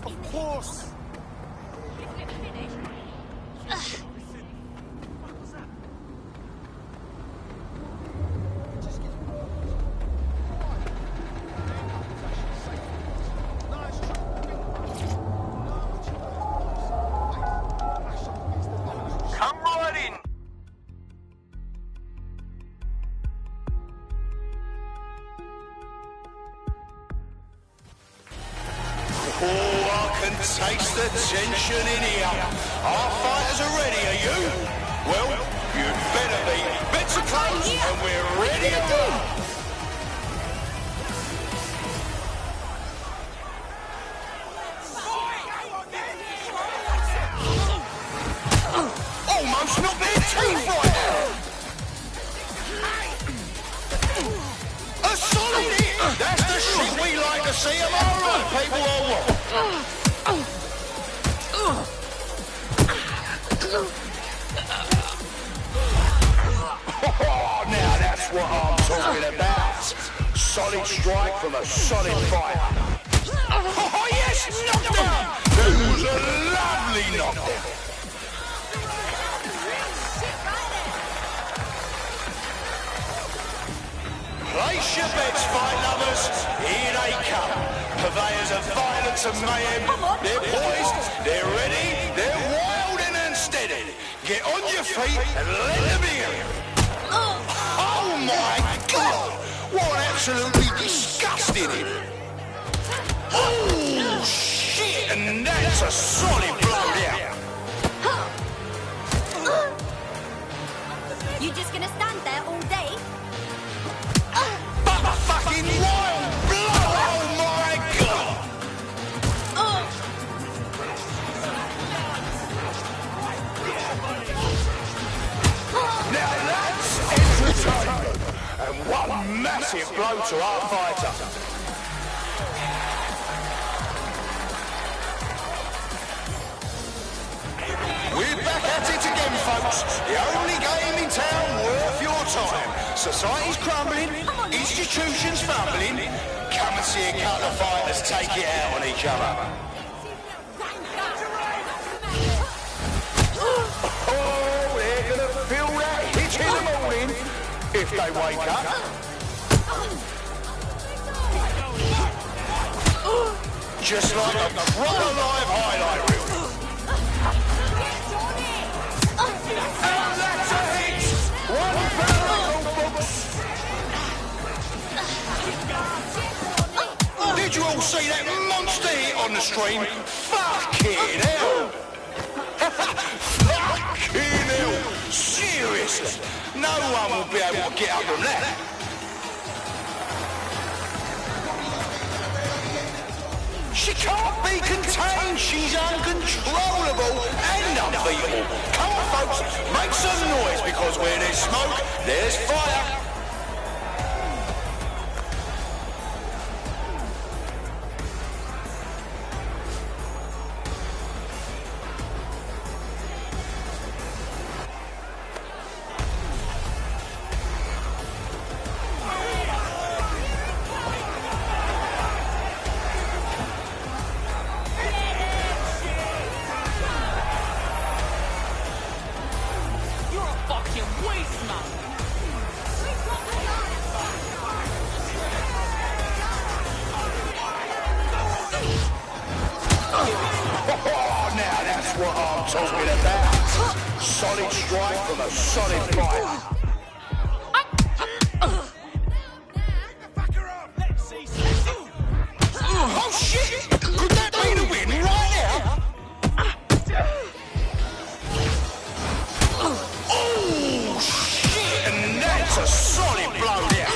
Of course. Come right in. Oh, I can taste the tension in here. Our fighters are ready, are you? Well, you'd better be. Bits of clothes and we're ready to go. Almost not their teeth right now. A solid hit. That's the shit we like to see. Am I right, people, or what? Oh, now that's what I'm talking about. Solid strike from a solid fighter. Oh, yes, knockdown. That was a lovely knockdown. Place your bets, fight lovers. Here they come. Purveyors of violence and mayhem. They're poised, they're ready, they're wild and unsteady. Get on your feet and let them in. Oh my God! What an absolutely disgusting hit. Oh shit! And that's a solid blow down. You just gonna stand there all day? But a fucking wild blow! Oh my God! Now that's entertainment, and one massive blow to our fighter. We're back at it again, folks. The only game in town worth your time. Society's crumbling, institutions fumbling. Come and see a couple of fighters take it out on each other. Oh, they're gonna feel that hit in the morning if they wake up. Just like a proper live highlight reel. Did you all see that monster hit on the stream? Fucking hell! Fucking hell! Seriously, no one will be able to get up from that. She can't be contained. She's uncontrollable and unbeatable. Come on, folks, make some noise, because where there's smoke, there's fire. Solid strike from a solid fighter. Oh shit! Could that be the win right now? Oh shit! And that's a solid blow there.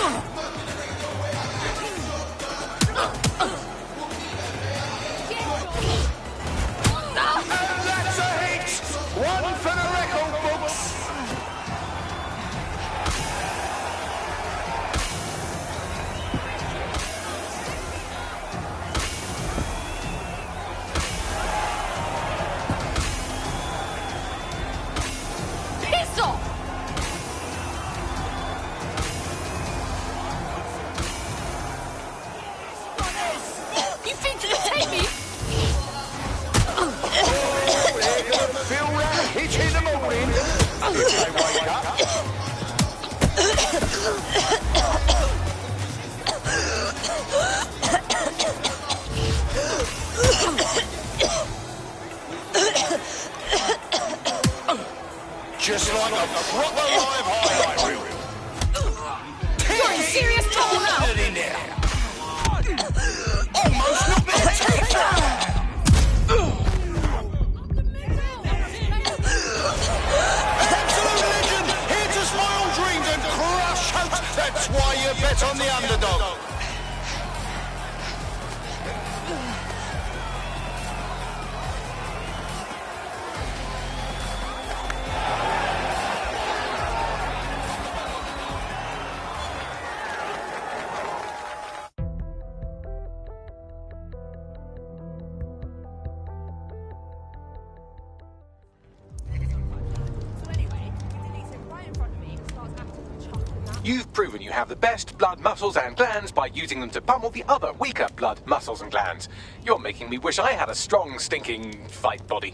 And that's a hit! One for the record books. Piss off! You think you can take me? Feel that hitch in the morning if they wake up. Just like a proper live highlight reel. You're in serious trouble now. In there. Almost knocked their teeth out. That's why you bet on the underdog. You've proven you have the best blood, muscles and glands by using them to pummel the other weaker blood, muscles and glands. You're making me wish I had a strong, stinking fight body.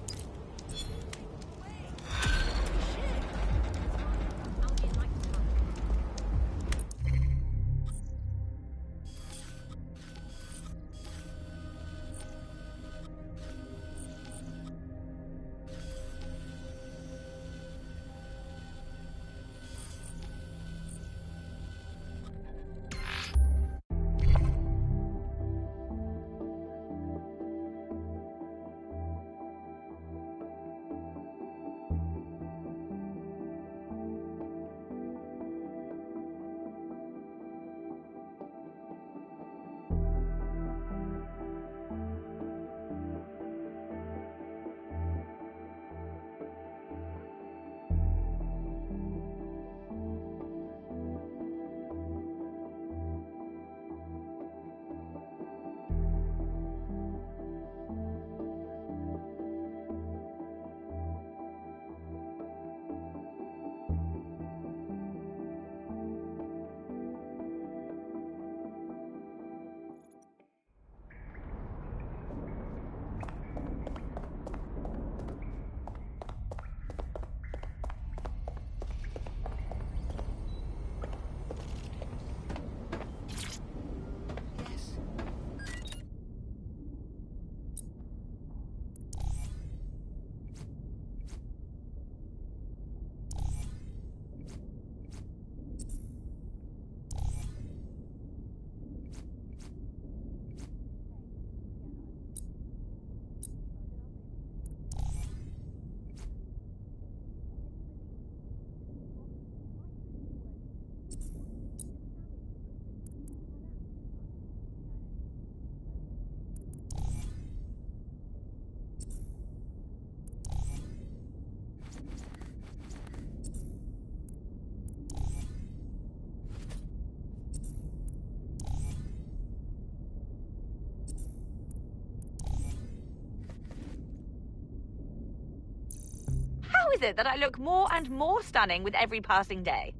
is it that I look more and more stunning with every passing day?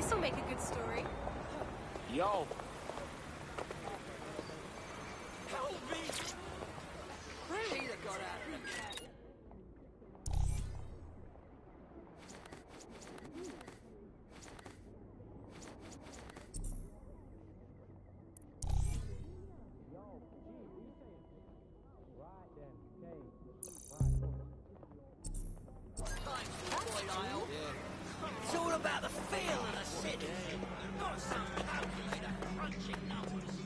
This'll make a good story. Yo. Really got out of the It's all about the feel of the city. Not some calculator crunching numbers.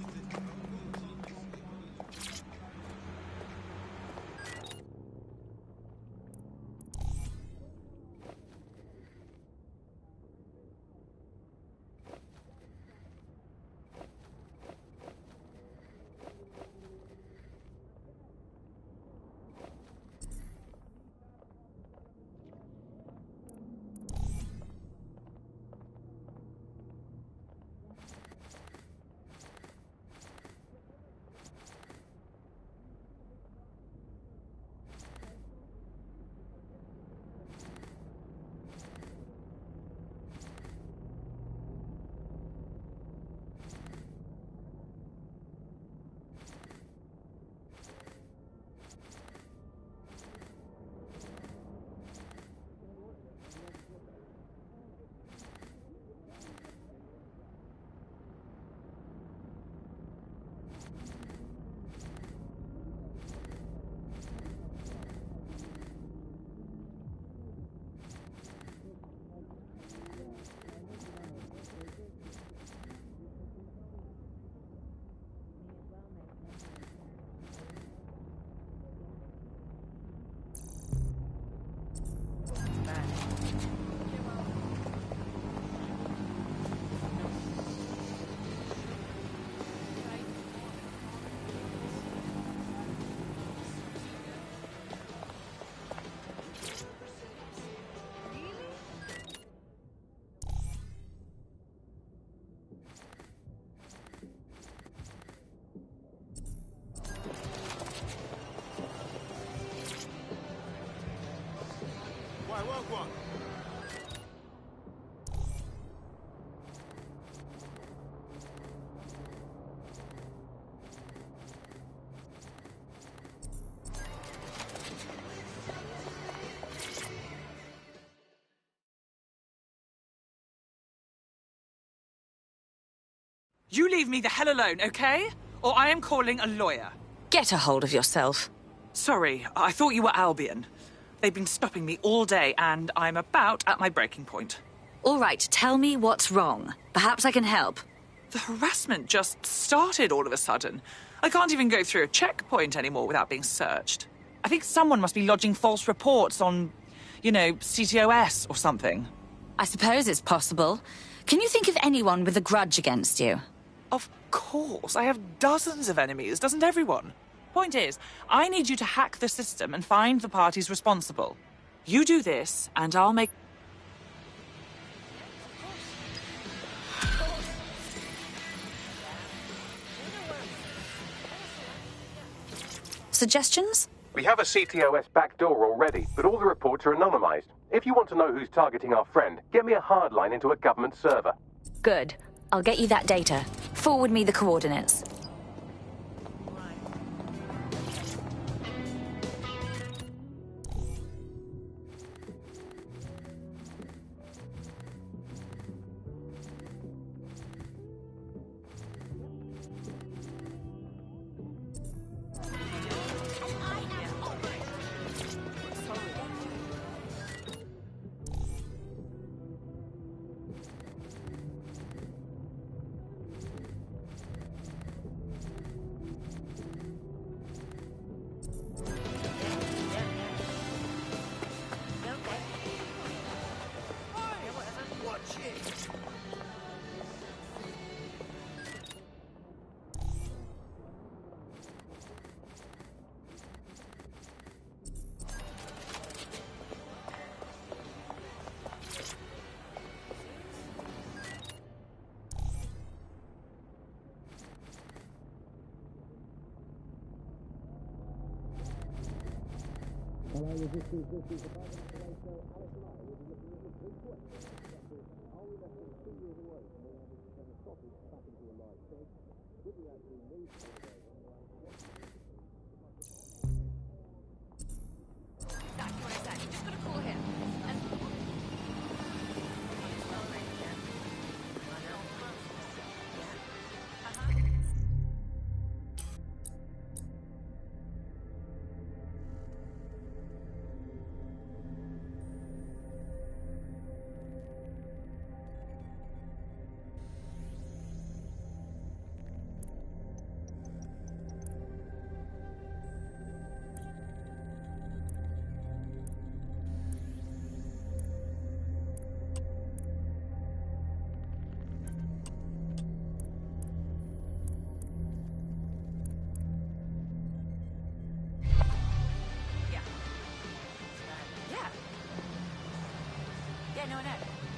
You leave me the hell alone, okay? Or I am calling a lawyer. Get a hold of yourself. Sorry, I thought you were Albion. They've been stopping me all day, and I'm about at my breaking point. All right, tell me what's wrong. Perhaps I can help. The harassment just started all of a sudden. I can't even go through a checkpoint anymore without being searched. I think someone must be lodging false reports on, CTOS or something. I suppose it's possible. Can you think of anyone with a grudge against you? Of course. I have dozens of enemies, doesn't everyone? Point is, I need you to hack the system and find the parties responsible. You do this, and I'll make... Suggestions? We have a CTOS backdoor already, but all the reports are anonymized. If you want to know who's targeting our friend, get me a hardline into a government server. Good. I'll get you that data. Forward me the coordinates. No, I know.